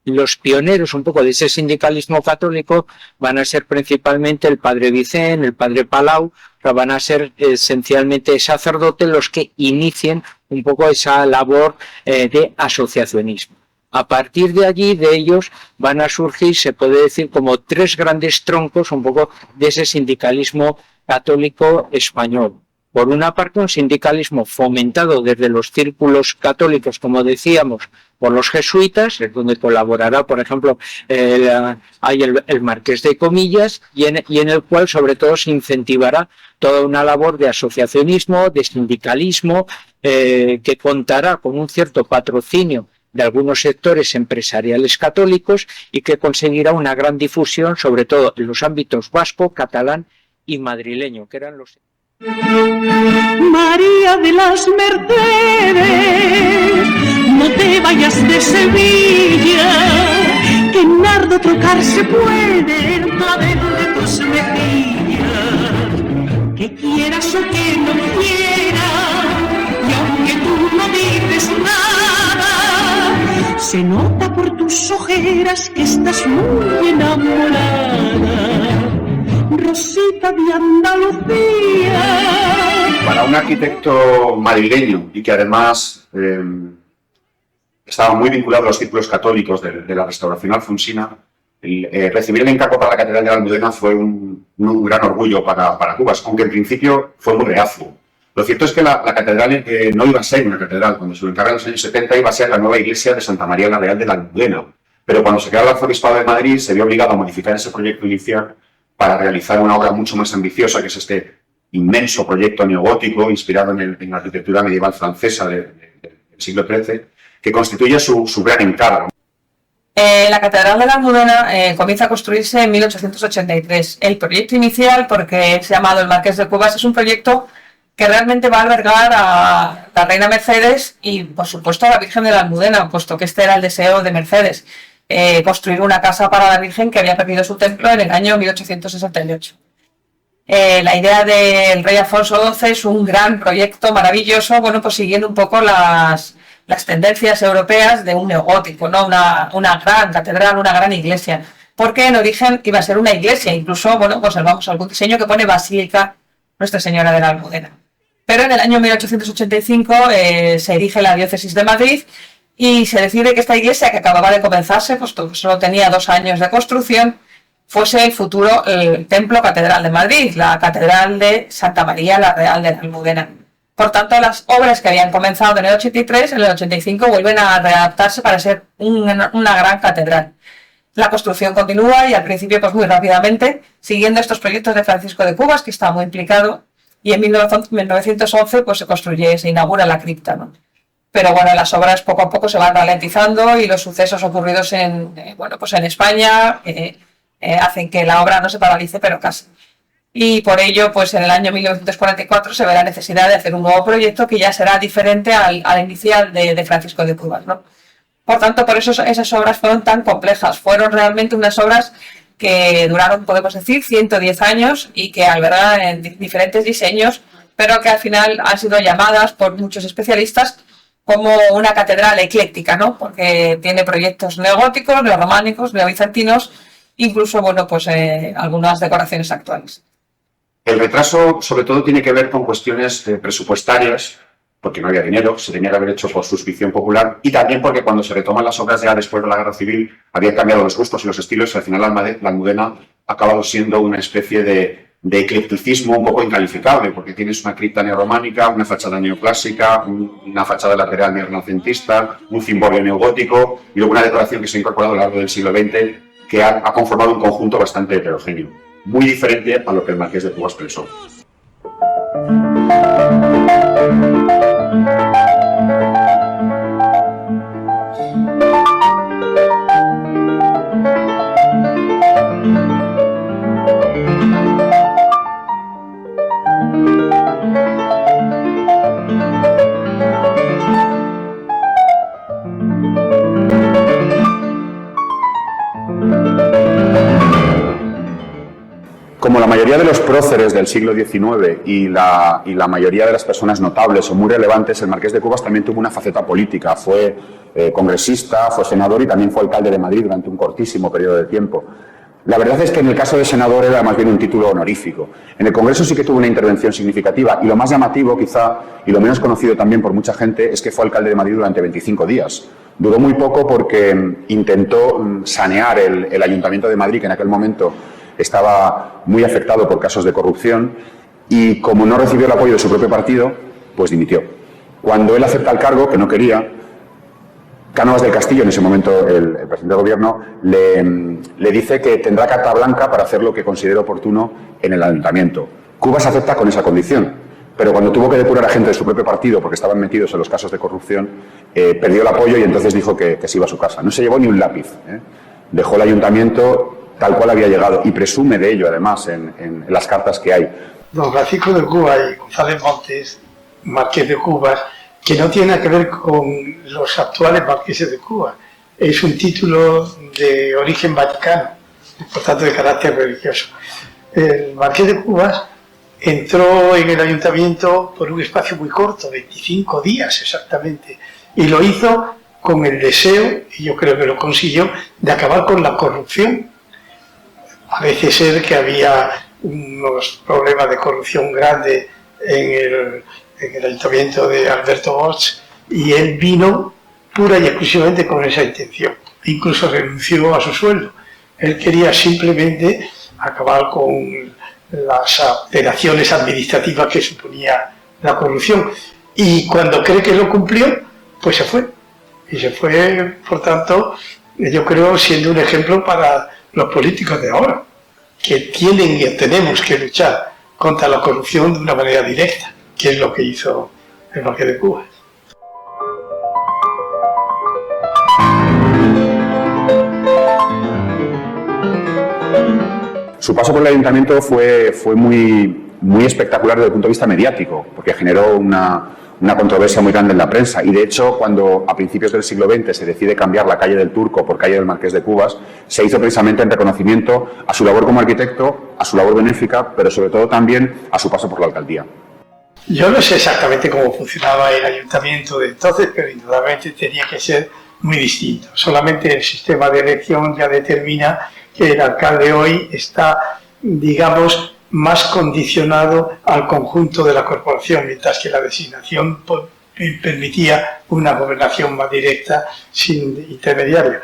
H: Los pioneros un poco de ese sindicalismo católico van a ser principalmente el padre Vicent, el padre Palau, pero van a ser esencialmente sacerdotes los que inicien un poco esa labor de asociacionismo. A partir de allí, de ellos, van a surgir, se puede decir, como 3 grandes troncos un poco de ese sindicalismo católico español. Por una parte, un sindicalismo fomentado desde los círculos católicos, como decíamos, por los jesuitas, es donde colaborará, por ejemplo, el Marqués de Comillas, y en el cual, sobre todo, se incentivará toda una labor de asociacionismo, de sindicalismo, que contará con un cierto patrocinio de algunos sectores empresariales católicos y que conseguirá una gran difusión, sobre todo en los ámbitos vasco, catalán y madrileño, que eran los...
I: María de las Mercedes, no te vayas de Sevilla, que en nardo trocarse puede el clavel de tus mejillas. Que quieras o que no quieras, y aunque tú no dices nada, se nota por tus ojeras que estás muy enamorada. Rosita de Andalucía.
F: Para un arquitecto madrileño y que además estaba muy vinculado a los círculos católicos de la restauración alfonsina, recibir el encargo para la Catedral de la Almudena fue un gran orgullo para Cubas, aunque en principio fue muy reacio. Lo cierto es que la catedral no iba a ser una catedral. Cuando se lo encarga en los años 70 iba a ser la nueva iglesia de Santa María la Real de la Almudena. Pero cuando se creó el Arzobispado de Madrid se vio obligado a modificar ese proyecto inicial para realizar una obra mucho más ambiciosa, que es este inmenso proyecto neogótico inspirado en la arquitectura medieval francesa del siglo XIII, que constituye su gran encargo.
J: La Catedral de la Almudena comienza a construirse en 1883. El proyecto inicial, porque es llamado el Marqués de Cubas, es un proyecto que realmente va a albergar a la Reina Mercedes y, por supuesto, a la Virgen de la Almudena, puesto que este era el deseo de Mercedes, construir una casa para la Virgen que había perdido su templo en el año 1868. La idea del rey Alfonso XII es un gran proyecto maravilloso, bueno, pues siguiendo un poco las tendencias europeas de un neogótico, ¿no? Una gran catedral, una gran iglesia, porque en origen iba a ser una iglesia, incluso, bueno, conservamos algún diseño que pone Basílica Nuestra Señora de la Almudena. Pero en el año 1885 se erige la diócesis de Madrid y se decide que esta iglesia, que acababa de comenzarse, pues solo tenía 2 años de construcción, fuese el futuro templo catedral de Madrid, la catedral de Santa María la Real de la Almudena. Por tanto, las obras que habían comenzado en el 83, en el 85 vuelven a readaptarse para ser una gran catedral. La construcción continúa y al principio pues muy rápidamente, siguiendo estos proyectos de Francisco de Cubas, que está muy implicado, y en 1911 pues se inaugura la cripta, ¿no? Pero bueno, las obras poco a poco se van ralentizando y los sucesos ocurridos en España hacen que la obra no se paralice, pero casi. Y por ello, pues en el año 1944 se ve la necesidad de hacer un nuevo proyecto que ya será diferente al inicial de Francisco de Cubas, ¿no? Por tanto, por eso esas obras fueron tan complejas. Fueron realmente unas obras que duraron, podemos decir, 110 años y que albergan diferentes diseños, pero que al final han sido llamadas por muchos especialistas como una catedral ecléctica, ¿no? Porque tiene proyectos neogóticos, neorrománicos, neobizantinos, incluso, bueno, pues algunas decoraciones actuales.
F: El retraso, sobre todo, tiene que ver con cuestiones presupuestarias, porque no había dinero, se tenía que haber hecho por suscripción popular, y también porque cuando se retoman las obras ya después de la Guerra Civil habían cambiado los gustos y los estilos, y al final la Almudena ha acabado siendo una especie de eclecticismo un poco incalificable, porque tienes una cripta neorrománica, una fachada neoclásica, una fachada lateral neorrenacentista, un cimborrio neogótico y luego una decoración que se ha incorporado a lo largo del siglo XX que ha conformado un conjunto bastante heterogéneo, muy diferente a lo que el Marqués de Cubas pensó. Como la mayoría de los próceres del siglo XIX y la mayoría de las personas notables o muy relevantes, el Marqués de Cubas también tuvo una faceta política. Fue congresista, fue senador y también fue alcalde de Madrid durante un cortísimo periodo de tiempo. La verdad es que en el caso de senador era más bien un título honorífico. En el Congreso sí que tuvo una intervención significativa y lo más llamativo quizá, y lo menos conocido también por mucha gente, es que fue alcalde de Madrid durante 25 días. Duró muy poco porque intentó sanear el Ayuntamiento de Madrid, que en aquel momento estaba muy afectado por casos de corrupción, y como no recibió el apoyo de su propio partido, pues dimitió. Cuando él acepta el cargo, que no quería, Cánovas del Castillo, en ese momento el presidente del gobierno, le dice que tendrá carta blanca para hacer lo que considere oportuno en el ayuntamiento. Cubas acepta con esa condición, pero cuando tuvo que depurar a gente de su propio partido porque estaban metidos en los casos de corrupción, perdió el apoyo y entonces dijo que se iba a su casa. No se llevó ni un lápiz, dejó el ayuntamiento tal cual había llegado, y presume de ello, además, en las cartas que hay.
K: Don Francisco de Cubas y González Montes, Marqués de Cubas, que no tiene nada que ver con los actuales marqueses de Cubas. Es un título de origen vaticano, por tanto de carácter religioso. El Marqués de Cubas entró en el ayuntamiento por un espacio muy corto, 25 días exactamente, y lo hizo con el deseo, y yo creo que lo consiguió, de acabar con la corrupción. Parece ser que había unos problemas de corrupción grandes en el ayuntamiento de Alberto Bosch, y él vino pura y exclusivamente con esa intención. Incluso renunció a su sueldo. Él quería simplemente acabar con las alteraciones administrativas que suponía la corrupción. Y cuando cree que lo cumplió, pues se fue. Y se fue, por tanto, yo creo, siendo un ejemplo para los políticos de ahora, que tienen y tenemos que luchar contra la corrupción de una manera directa, que es lo que hizo el Marqués de Cubas.
F: Su paso por el ayuntamiento fue muy espectacular desde el punto de vista mediático, porque generó una controversia muy grande en la prensa. Y de hecho, cuando a principios del siglo XX se decide cambiar la calle del Turco por calle del Marqués de Cubas, se hizo precisamente en reconocimiento a su labor como arquitecto, a su labor benéfica, pero sobre todo también a su paso por la alcaldía.
K: Yo no sé exactamente cómo funcionaba el ayuntamiento de entonces, pero indudablemente tenía que ser muy distinto. Solamente el sistema de elección ya determina que el alcalde hoy está, digamos, más condicionado al conjunto de la corporación, mientras que la designación permitía una gobernación más directa sin intermediario.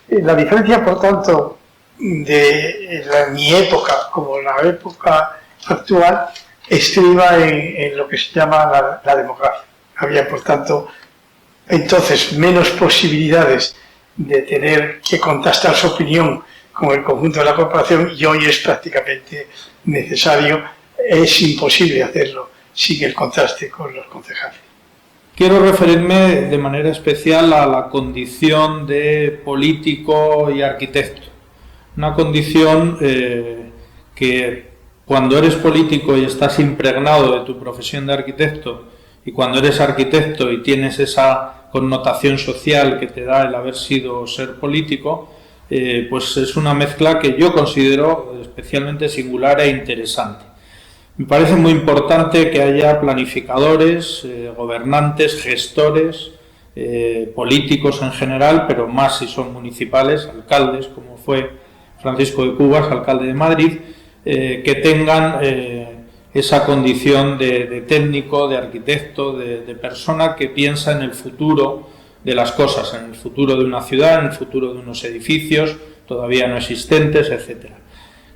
K: La diferencia, por tanto, de mi época como la época actual estriba en lo que se llama la democracia. Había, por tanto, entonces menos posibilidades de tener que contrastar su opinión con el conjunto de la corporación, y hoy es prácticamente necesario, es imposible hacerlo sin el contraste con los concejales.
A: Quiero referirme de manera especial a la condición de político y arquitecto. Una condición que cuando eres político y estás impregnado de tu profesión de arquitecto, y cuando eres arquitecto y tienes esa connotación social que te da el haber sido o ser político, pues es una mezcla que yo considero especialmente singular e interesante. Me parece muy importante que haya planificadores, gobernantes, gestores, políticos en general, pero más si son municipales, alcaldes, como fue Francisco de Cubas, alcalde de Madrid, que tengan esa condición de técnico, de arquitecto, de persona que piensa en el futuro de las cosas, en el futuro de una ciudad, en el futuro de unos edificios todavía no existentes, etc.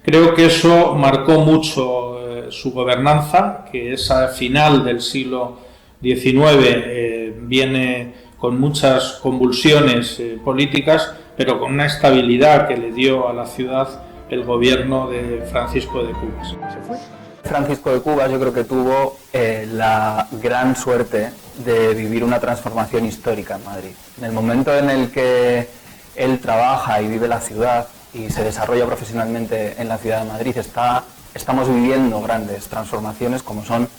A: Creo que eso marcó mucho su gobernanza, que esa final del siglo XIX viene con muchas convulsiones políticas, pero con una estabilidad que le dio a la ciudad el gobierno de Francisco de Cubas.
L: Francisco de Cubas yo creo que tuvo la gran suerte de vivir una transformación histórica en Madrid. En el momento en el que él trabaja y vive la ciudad y se desarrolla profesionalmente en la ciudad de Madrid, estamos viviendo grandes transformaciones como son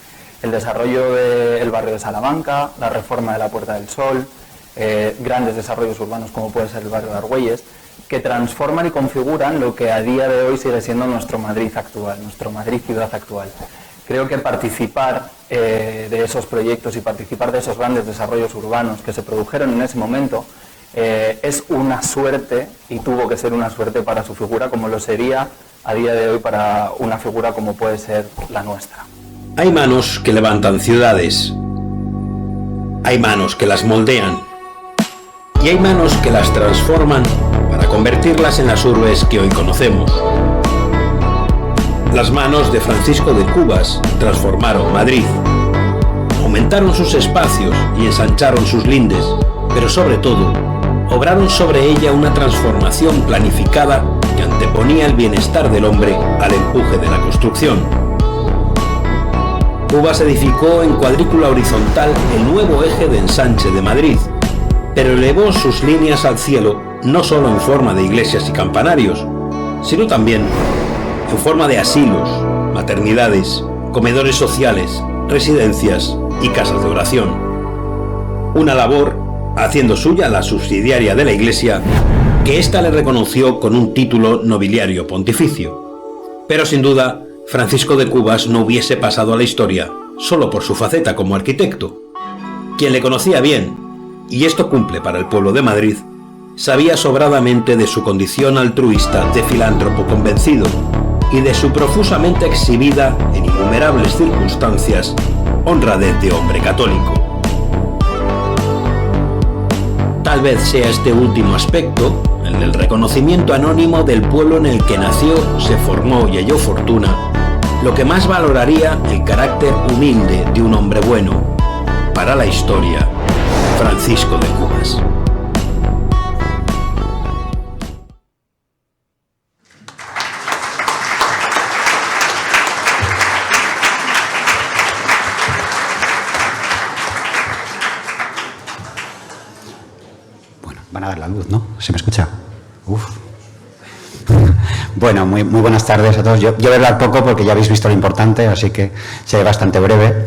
L: el desarrollo del barrio de Salamanca, la reforma de la Puerta del Sol, grandes desarrollos urbanos como puede ser el barrio de Argüelles, que transforman y configuran lo que a día de hoy sigue siendo nuestro Madrid actual, nuestro Madrid ciudad actual. Creo que participar de esos proyectos y participar de esos grandes desarrollos urbanos que se produjeron en ese momento es una suerte, y tuvo que ser una suerte para su figura, como lo sería a día de hoy para una figura como puede ser la nuestra.
C: Hay manos que levantan ciudades, hay manos que las moldean y hay manos que las transforman para convertirlas en las urbes que hoy conocemos. Las manos de Francisco de Cubas transformaron Madrid, aumentaron sus espacios y ensancharon sus lindes, pero sobre todo, obraron sobre ella una transformación planificada que anteponía el bienestar del hombre al empuje de la construcción. Cubas edificó en cuadrícula horizontal el nuevo eje de ensanche de Madrid, pero elevó sus líneas al cielo no solo en forma de iglesias y campanarios, sino también en forma de asilos, maternidades, comedores sociales, residencias y casas de oración. Una labor haciendo suya la subsidiaria de la Iglesia, que ésta le reconoció con un título nobiliario pontificio. Pero sin duda, Francisco de Cubas no hubiese pasado a la historia solo por su faceta como arquitecto. Quien le conocía bien, y esto cumple para el pueblo de Madrid, sabía sobradamente de su condición altruista de filántropo convencido y de su profusamente exhibida en innumerables circunstancias honradez de hombre católico. Tal vez sea este último aspecto, el del reconocimiento anónimo del pueblo en el que nació, se formó y halló fortuna, lo que más valoraría el carácter humilde de un hombre bueno. Para la historia, Francisco de Cubas.
M: Van a dar la luz, ¿no? ¿Se me escucha? Uf. Bueno, muy buenas tardes a todos. Yo voy a hablar poco porque ya habéis visto lo importante, así que seré bastante breve.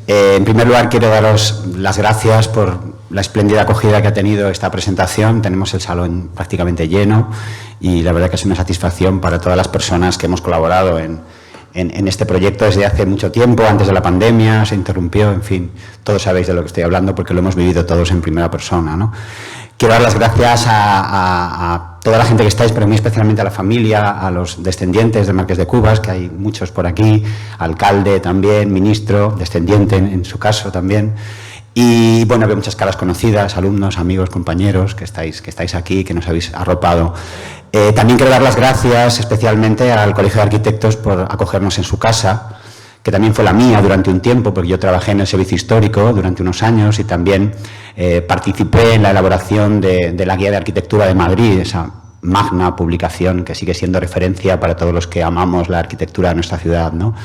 M: En primer lugar, quiero daros las gracias por la espléndida acogida que ha tenido esta presentación. Tenemos el salón prácticamente lleno y la verdad que es una satisfacción para todas las personas que hemos colaborado en este proyecto desde hace mucho tiempo. Antes de la pandemia se interrumpió, en fin, todos sabéis de lo que estoy hablando porque lo hemos vivido todos en primera persona, ¿no? Quiero dar las gracias a toda la gente que estáis, pero muy especialmente a la familia, a los descendientes del Marqués de Cubas, que hay muchos por aquí, alcalde también, ministro, descendiente en su caso también. Y bueno, veo muchas caras conocidas, alumnos, amigos, compañeros que estáis aquí, que nos habéis arropado. También quiero dar las gracias especialmente al Colegio de Arquitectos por acogernos en su casa, que también fue la mía durante un tiempo, porque yo trabajé en el servicio histórico durante unos años y también participé en la elaboración de la Guía de Arquitectura de Madrid, esa magna publicación que sigue siendo referencia para todos los que amamos la arquitectura de nuestra ciudad, ¿no?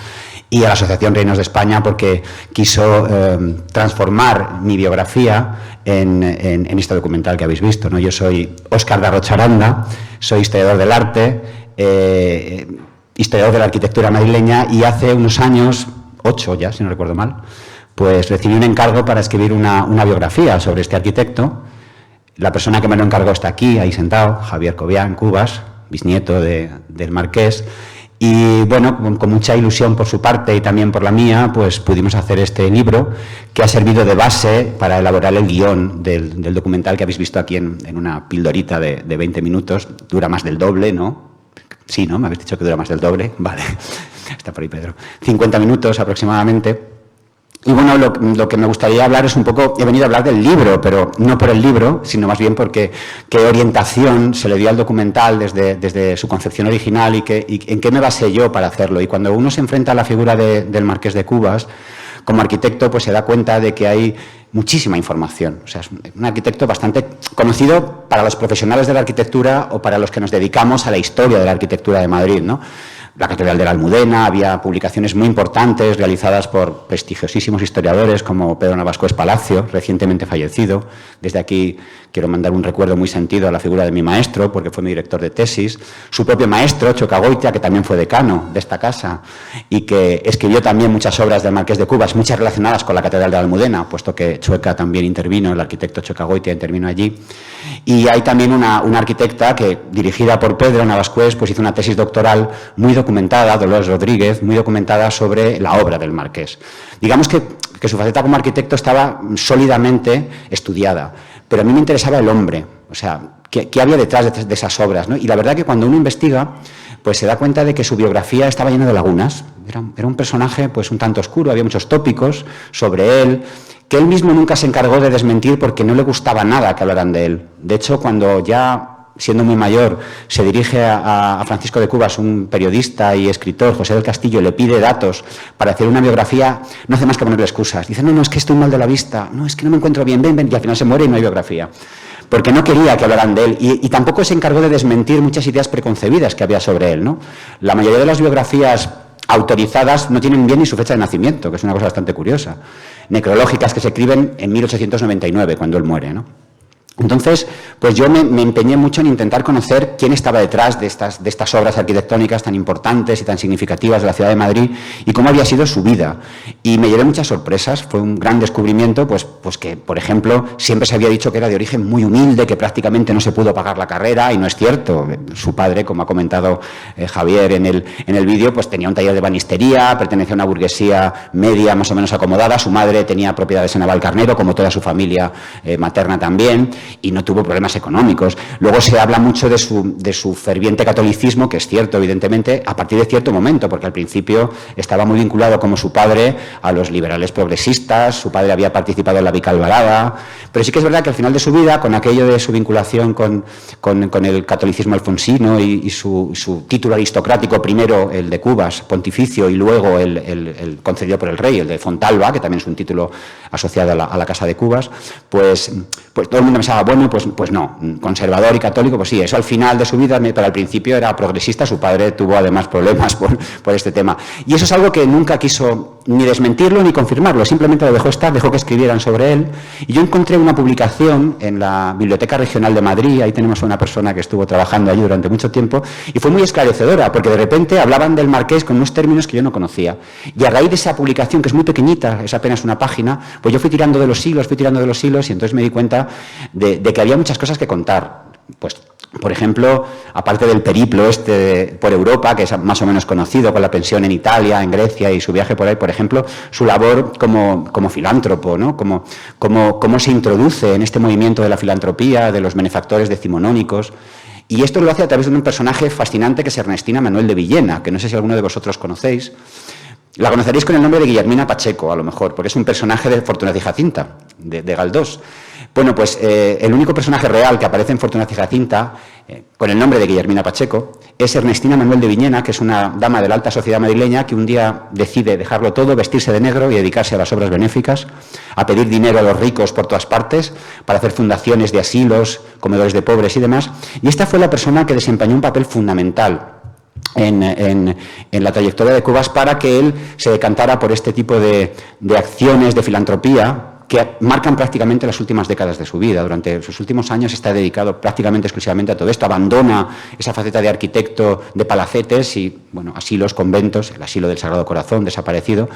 M: Y a la Asociación Reinos de España porque quiso transformar mi biografía en este documental que habéis visto, ¿no? Yo soy Óscar de Rocha Aranda, soy historiador del arte, historiador de la arquitectura madrileña y hace unos años, 8 ya, si no recuerdo mal, pues recibí un encargo para escribir una biografía sobre este arquitecto. La persona que me lo encargó está aquí, ahí sentado, Javier Cobian Cubas, bisnieto del Marqués. Y bueno, con mucha ilusión por su parte y también por la mía, pues pudimos hacer este libro que ha servido de base para elaborar el guión del documental que habéis visto aquí en una pildorita de 20 minutos. Dura más del doble, ¿no? Sí, ¿no? Me habéis dicho que dura más del doble. Vale, está por ahí Pedro. 50 minutos aproximadamente. Y bueno, lo que me gustaría hablar es un poco, he venido a hablar del libro, pero no por el libro, sino más bien porque qué orientación se le dio al documental desde su concepción original y en qué me basé yo para hacerlo. Y cuando uno se enfrenta a la figura del Marqués de Cubas, como arquitecto, pues se da cuenta de que hay muchísima información. O sea, es un arquitecto bastante conocido para los profesionales de la arquitectura o para los que nos dedicamos a la historia de la arquitectura de Madrid, ¿no? La Catedral de la Almudena, había publicaciones muy importantes realizadas por prestigiosísimos historiadores como Pedro Navascués Palacio, recientemente fallecido. Desde aquí quiero mandar un recuerdo muy sentido a la figura de mi maestro, porque fue mi director de tesis. Su propio maestro, Chocagoitia, que también fue decano de esta casa y que escribió también muchas obras del Marqués de Cubas, muchas relacionadas con la Catedral de la Almudena, puesto que Chueca también intervino, el arquitecto Chocagoitia intervino allí. Y hay también una arquitecta que, dirigida por Pedro Navascués, pues hizo una tesis doctoral muy documentada, Dolores Rodríguez, muy documentada sobre la obra del Marqués. Digamos que su faceta como arquitecto estaba sólidamente estudiada, pero a mí me interesaba el hombre, o sea, qué había detrás de esas obras, ¿no? Y la verdad que cuando uno investiga, pues se da cuenta de que su biografía estaba llena de lagunas. Era un personaje pues un tanto oscuro, había muchos tópicos sobre él, que él mismo nunca se encargó de desmentir porque no le gustaba nada que hablaran de él. De hecho, cuando ya, siendo muy mayor, se dirige a Francisco de Cubas, un periodista y escritor, José del Castillo, le pide datos para hacer una biografía, no hace más que ponerle excusas. Dice, no, es que estoy mal de la vista, no, es que no me encuentro bien, ven, y al final se muere y no hay biografía. Porque no quería que hablaran de él y tampoco se encargó de desmentir muchas ideas preconcebidas que había sobre él, ¿no? La mayoría de las biografías autorizadas no tienen bien ni su fecha de nacimiento, que es una cosa bastante curiosa. Necrológicas que se escriben en 1899, cuando él muere, ¿no? Entonces, pues yo me empeñé mucho en intentar conocer quién estaba detrás de estas obras arquitectónicas tan importantes y tan significativas de la ciudad de Madrid y cómo había sido su vida. Y me llevé muchas sorpresas, fue un gran descubrimiento, pues que, por ejemplo, siempre se había dicho que era de origen muy humilde, que prácticamente no se pudo pagar la carrera, y no es cierto. Su padre, como ha comentado Javier en el vídeo, pues tenía un taller de ebanistería, pertenecía a una burguesía media más o menos acomodada, su madre tenía propiedades en Navalcarnero, como toda su familia materna también. y no tuvo problemas económicos. Luego se habla mucho de su ferviente catolicismo, que es cierto, evidentemente, a partir de cierto momento, porque al principio estaba muy vinculado, como su padre, a los liberales progresistas, su padre había participado en la Vicalvarada, pero sí que es verdad que al final de su vida, con aquello de su vinculación con el catolicismo alfonsino y su título aristocrático, primero el de Cubas, pontificio, y luego el concedido por el rey, el de Fontalba, que también es un título asociado a la Casa de Cubas, pues todo el mundo pensaba, bueno, pues no, conservador y católico, pues sí, eso al final de su vida, pero al principio era progresista, su padre tuvo además problemas por este tema. Y eso es algo que nunca quiso ni desmentirlo ni confirmarlo, simplemente lo dejó estar, dejó que escribieran sobre él. Y yo encontré una publicación en la Biblioteca Regional de Madrid, ahí tenemos a una persona que estuvo trabajando allí durante mucho tiempo, y fue muy esclarecedora, porque de repente hablaban del marqués con unos términos que yo no conocía. Y a raíz de esa publicación, que es muy pequeñita, es apenas una página, pues yo fui tirando de los hilos, y entonces me di cuenta de que había muchas cosas que contar. Pues, por ejemplo, aparte del periplo por Europa, que es más o menos conocido, con la pensión en Italia, en Grecia y su viaje por ahí, por ejemplo, su labor como filántropo, ¿no? Cómo se introduce en este movimiento de la filantropía, de los benefactores decimonónicos. Y esto lo hace a través de un personaje fascinante que es Ernestina Manuel de Villena, que no sé si alguno de vosotros conocéis. La conoceréis con el nombre de Guillermina Pacheco, a lo mejor, porque es un personaje de Fortunata y Jacinta, de Galdós. Bueno, pues el único personaje real que aparece en Fortunata y Jacinta, con el nombre de Guillermina Pacheco, es Ernestina Manuel de Villena, que es una dama de la alta sociedad madrileña que un día decide dejarlo todo, vestirse de negro y dedicarse a las obras benéficas, a pedir dinero a los ricos por todas partes, para hacer fundaciones de asilos, comedores de pobres y demás. Y esta fue la persona que desempeñó un papel fundamental en la trayectoria de Cubas para que él se decantara por este tipo de acciones de filantropía que marcan prácticamente las últimas décadas de su vida. Durante sus últimos años está dedicado prácticamente exclusivamente a todo esto, abandona esa faceta de arquitecto de palacetes y, bueno, asilos, conventos, el asilo del Sagrado Corazón, desaparecido.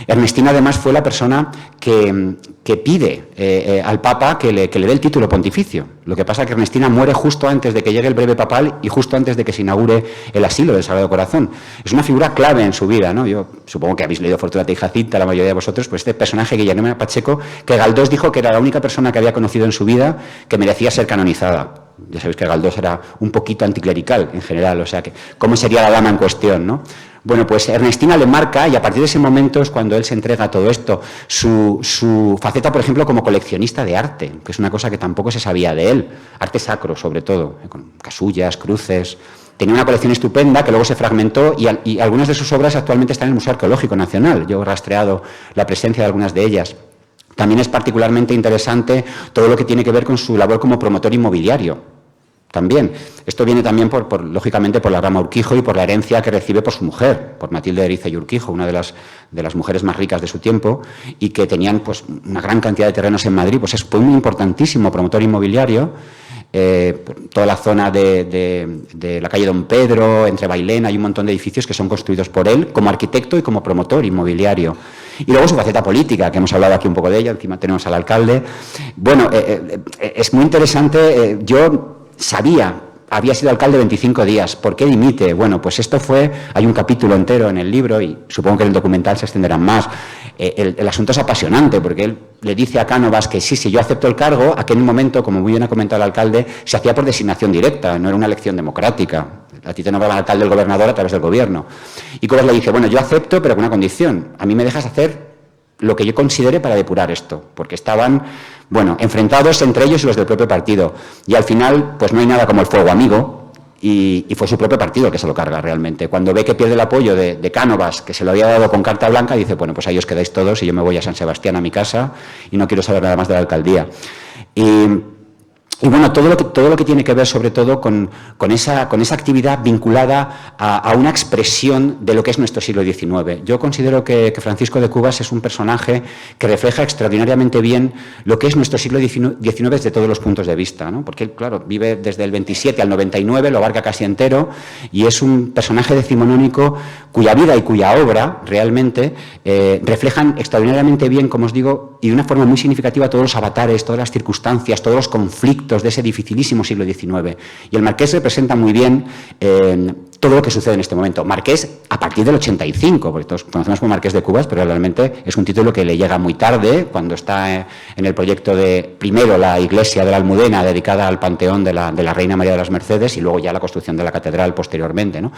M: Ernestina, además, fue la persona que pide al Papa que le dé el título pontificio. Lo que pasa es que Ernestina muere justo antes de que llegue el breve papal y justo antes de que se inaugure el asilo del Sagrado Corazón. Es una figura clave en su vida, ¿no? Yo supongo que habéis leído Fortunata y Jacinta, la mayoría de vosotros, pues este personaje, Guillermina Pacheco, que Galdós dijo que era la única persona que había conocido en su vida que merecía ser canonizada. Ya sabéis que Galdós era un poquito anticlerical en general, o sea que ¿cómo sería la dama en cuestión, no? Bueno, pues Ernestina le marca, y a partir de ese momento es cuando él se entrega a todo esto, su faceta, por ejemplo, como coleccionista de arte, que es una cosa que tampoco se sabía de él, arte sacro sobre todo, con casullas, cruces. Tenía una colección estupenda que luego se fragmentó y algunas de sus obras actualmente están en el Museo Arqueológico Nacional. Yo he rastreado la presencia de algunas de ellas. También es particularmente interesante todo lo que tiene que ver con su labor como promotor inmobiliario. También. Esto viene también, lógicamente, por la rama Urquijo y por la herencia que recibe por su mujer, por Matilde Erice y Urquijo, una de las mujeres más ricas de su tiempo, y que tenían pues una gran cantidad de terrenos en Madrid. Pues fue un importantísimo promotor inmobiliario. Toda la zona de la calle Don Pedro, entre Bailén, hay un montón de edificios que son construidos por él como arquitecto y como promotor inmobiliario. Y luego su faceta política, que hemos hablado aquí un poco de ella, encima tenemos al alcalde. Bueno, es muy interesante. Yo había sido alcalde 25 días. ¿Por qué dimite? Bueno, pues hay un capítulo entero en el libro y supongo que en el documental se extenderán más. El asunto es apasionante porque él le dice a Cánovas que sí, yo acepto el cargo. Aquel momento, como muy bien ha comentado el alcalde, se hacía por designación directa, no era una elección democrática. A ti te nombraba el alcalde del gobernador a través del gobierno. Y Cubas le dice, bueno, yo acepto, pero con una condición. A mí me dejas hacer lo que yo considere para depurar esto, porque estaban, enfrentados entre ellos y los del propio partido. Y al final, pues no hay nada como el fuego amigo, y fue su propio partido que se lo carga realmente. Cuando ve que pierde el apoyo de Cánovas, que se lo había dado con carta blanca, dice, bueno, pues ahí os quedáis todos y yo me voy a San Sebastián, a mi casa, y no quiero saber nada más de la alcaldía. Y bueno, todo lo que tiene que ver sobre todo con esa actividad vinculada a una expresión de lo que es nuestro siglo XIX. Yo considero que Francisco de Cubas es un personaje que refleja extraordinariamente bien lo que es nuestro siglo XIX desde todos los puntos de vista, ¿no? Porque él, claro, vive desde el 27 al 99, lo abarca casi entero, y es un personaje decimonónico cuya vida y cuya obra realmente reflejan extraordinariamente bien, como os digo, y de una forma muy significativa todos los avatares, todas las circunstancias, todos los conflictos hitos de ese dificilísimo siglo XIX. Y el Marqués representa muy bien todo lo que sucede en este momento. Marqués a partir del 85, porque todos conocemos como Marqués de Cubas, pero realmente es un título que le llega muy tarde, cuando está en el proyecto de, primero, la iglesia de la Almudena, dedicada al panteón de la Reina María de las Mercedes, y luego ya la construcción de la catedral posteriormente, ¿no?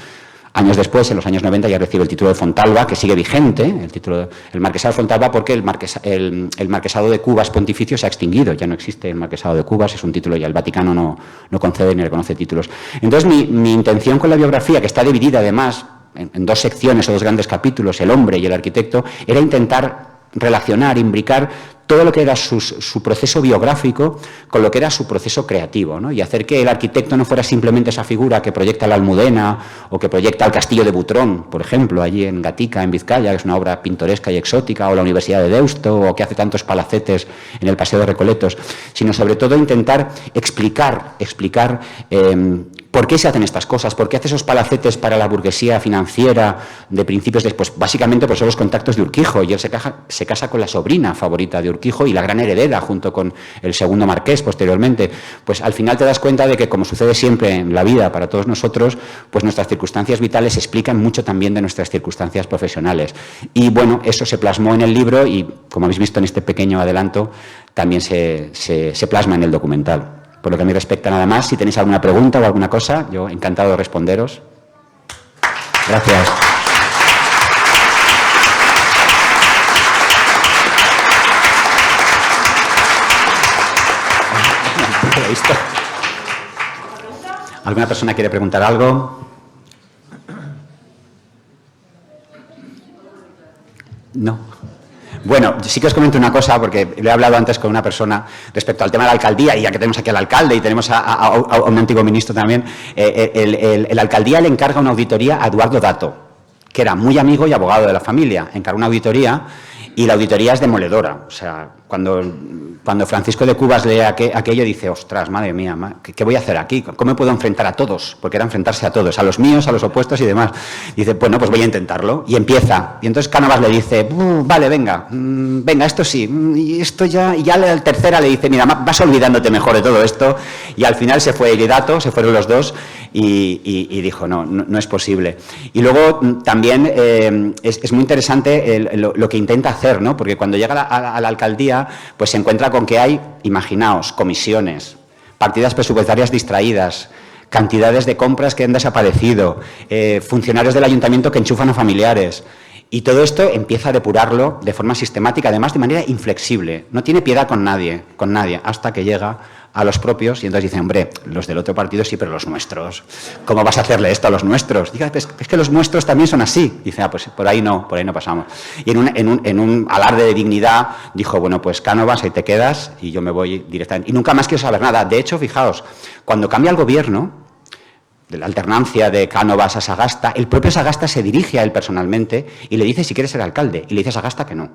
M: Años después, en los años 90, ya recibe el título de Fontalba, que sigue vigente, el Marquesado de Fontalba, porque el Marquesado de Cubas pontificio se ha extinguido, ya no existe el Marquesado de Cubas, es un título ya el Vaticano no concede ni reconoce títulos. Entonces, mi intención con la biografía, que está dividida además en dos secciones o dos grandes capítulos, el hombre y el arquitecto, era intentar relacionar, imbricar todo lo que era su proceso biográfico con lo que era su proceso creativo, ¿no? Y hacer que el arquitecto no fuera simplemente esa figura que proyecta la Almudena o que proyecta el Castillo de Butrón, por ejemplo, allí en Gatica, en Vizcaya, que es una obra pintoresca y exótica, o la Universidad de Deusto, o que hace tantos palacetes en el Paseo de Recoletos, sino sobre todo intentar explicar ¿por qué se hacen estas cosas? ¿Por qué hace esos palacetes para la burguesía financiera de principios después? Básicamente por son los contactos de Urquijo, y él se casa con la sobrina favorita de Urquijo y la gran heredera, junto con el segundo marqués posteriormente. Pues al final te das cuenta de que, como sucede siempre en la vida para todos nosotros, pues nuestras circunstancias vitales explican mucho también de nuestras circunstancias profesionales. Y bueno, eso se plasmó en el libro y, como habéis visto en este pequeño adelanto, también se plasma en el documental. Por lo que a mí respecta, nada más. Si tenéis alguna pregunta o alguna cosa, yo encantado de responderos. Gracias. ¿Alguna persona quiere preguntar algo? No. Bueno, sí que os comento una cosa, porque lo he hablado antes con una persona respecto al tema de la alcaldía, y ya que tenemos aquí al alcalde y tenemos a un antiguo ministro también, el alcaldía le encarga una auditoría a Eduardo Dato, que era muy amigo y abogado de la familia. Encarga una auditoría y la auditoría es demoledora. O sea, cuando Francisco de Cubas lee aquello, dice, ostras, madre mía, ¿qué voy a hacer aquí? ¿Cómo me puedo enfrentar a todos? Porque era enfrentarse a todos, a los míos, a los opuestos y demás. Dice, bueno, pues voy a intentarlo. Y empieza. Y entonces Cánovas le dice, vale, venga, esto sí, y esto ya... Y ya la tercera le dice, mira, vas olvidándote mejor de todo esto. Y al final se fue Dato, se fueron los dos, y dijo, no es posible. Y luego también es muy interesante lo que intenta hacer, ¿no? Porque cuando llega a la alcaldía, pues se encuentra con que hay, imaginaos, comisiones, partidas presupuestarias distraídas, cantidades de compras que han desaparecido, funcionarios del ayuntamiento que enchufan a familiares. Y todo esto empieza a depurarlo de forma sistemática, además de manera inflexible. No tiene piedad con nadie, hasta que llega a los propios y entonces dice, hombre, los del otro partido sí, pero los nuestros, ¿cómo vas a hacerle esto a los nuestros? Diga, es que los nuestros también son así. Dice, pues por ahí no pasamos. Y en un alarde de dignidad dijo, bueno, pues Cánovas, ahí te quedas y yo me voy directamente. Y nunca más quiero saber nada. De hecho, fijaos, cuando cambia el gobierno, de la alternancia de Cánovas a Sagasta, el propio Sagasta se dirige a él personalmente y le dice si quiere ser alcalde, y le dice a Sagasta que no.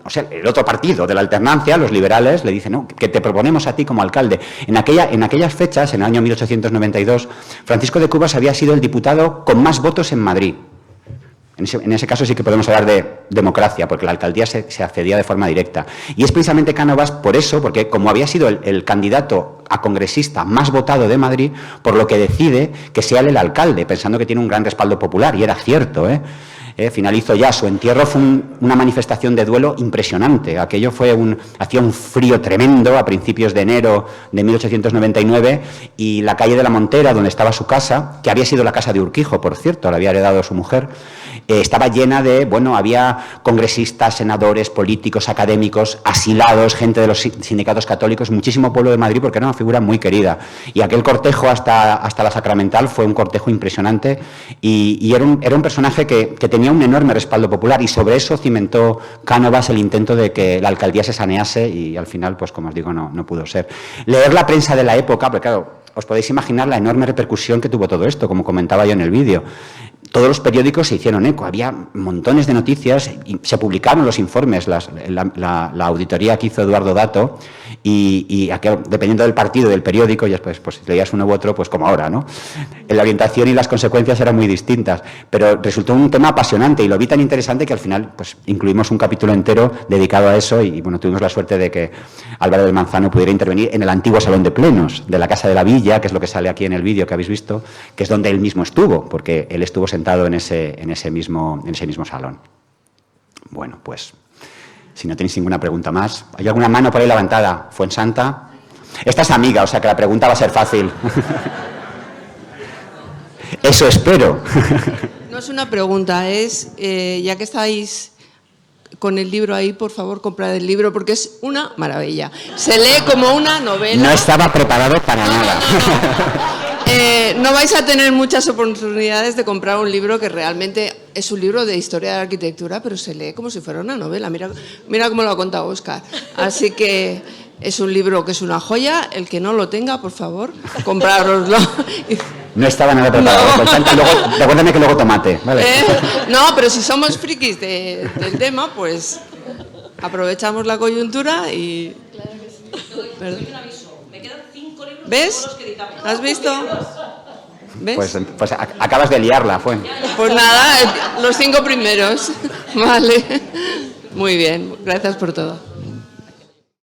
M: O sea, el otro partido de la alternancia, los liberales, le dicen, no, que te proponemos a ti como alcalde. En aquellas fechas, en el año 1892, Francisco de Cubas había sido el diputado con más votos en Madrid. En ese caso sí que podemos hablar de democracia, porque la alcaldía se accedía de forma directa. Y es precisamente Cánovas por eso, porque como había sido el candidato a congresista más votado de Madrid, por lo que decide que sea él el alcalde, pensando que tiene un gran respaldo popular, y era cierto, finalizó ya su entierro, fue una manifestación de duelo impresionante. Aquello hacía un frío tremendo a principios de enero de 1899, y la calle de la Montera, donde estaba su casa, que había sido la casa de Urquijo, por cierto, la había heredado su mujer, estaba llena había congresistas, senadores, políticos, académicos, asilados, gente de los sindicatos católicos, muchísimo pueblo de Madrid, porque era una figura muy querida. Y aquel cortejo hasta la Sacramental fue un cortejo impresionante, y era un personaje que tenía un enorme respaldo popular, y sobre eso cimentó Cánovas el intento de que la alcaldía se sanease, y al final, pues como os digo, no pudo ser. Leer la prensa de la época, porque claro, os podéis imaginar la enorme repercusión que tuvo todo esto, como comentaba yo en el vídeo. todos los periódicos se hicieron eco, había montones de noticias, y se publicaron los informes, la auditoría que hizo Eduardo Dato, y dependiendo del partido del periódico, ya pues si leías uno u otro, pues como ahora, ¿no? La orientación y las consecuencias eran muy distintas, pero resultó un tema apasionante y lo vi tan interesante que al final pues incluimos un capítulo entero dedicado a eso y bueno, tuvimos la suerte de que Álvaro del Manzano pudiera intervenir en el antiguo salón de plenos de la Casa de la Villa, que es lo que sale aquí en el vídeo que habéis visto, que es donde él mismo estuvo, porque él estuvo sentado en ese mismo salón. Bueno, pues si no tenéis ninguna pregunta más. ¿Hay alguna mano por ahí levantada? Fuensanta. Esta es amiga, o sea que la pregunta va a ser fácil. Eso espero.
N: No es una pregunta, es, ya que estáis con el libro ahí, por favor, comprad el libro, porque es una maravilla. Se lee como una novela.
M: No estaba preparado para nada.
N: No vais a tener muchas oportunidades de comprar un libro que realmente es un libro de historia de la arquitectura, pero se lee como si fuera una novela. Mira cómo lo ha contado Óscar. Así que es un libro que es una joya. El que no lo tenga, por favor, comprároslo.
M: No estaba nada preparado. No. Luego, recuérdame que luego tomate. ¿Vale?
N: No, pero si somos frikis del tema, pues aprovechamos la coyuntura y... Claro que sí. Perdón. Me quedan 5 libros. ¿Ves? ¿Has visto? ¿Ves?
M: Pues acabas de liarla, fue.
N: Pues nada, los 5 primeros. Vale. Muy bien, gracias por todo.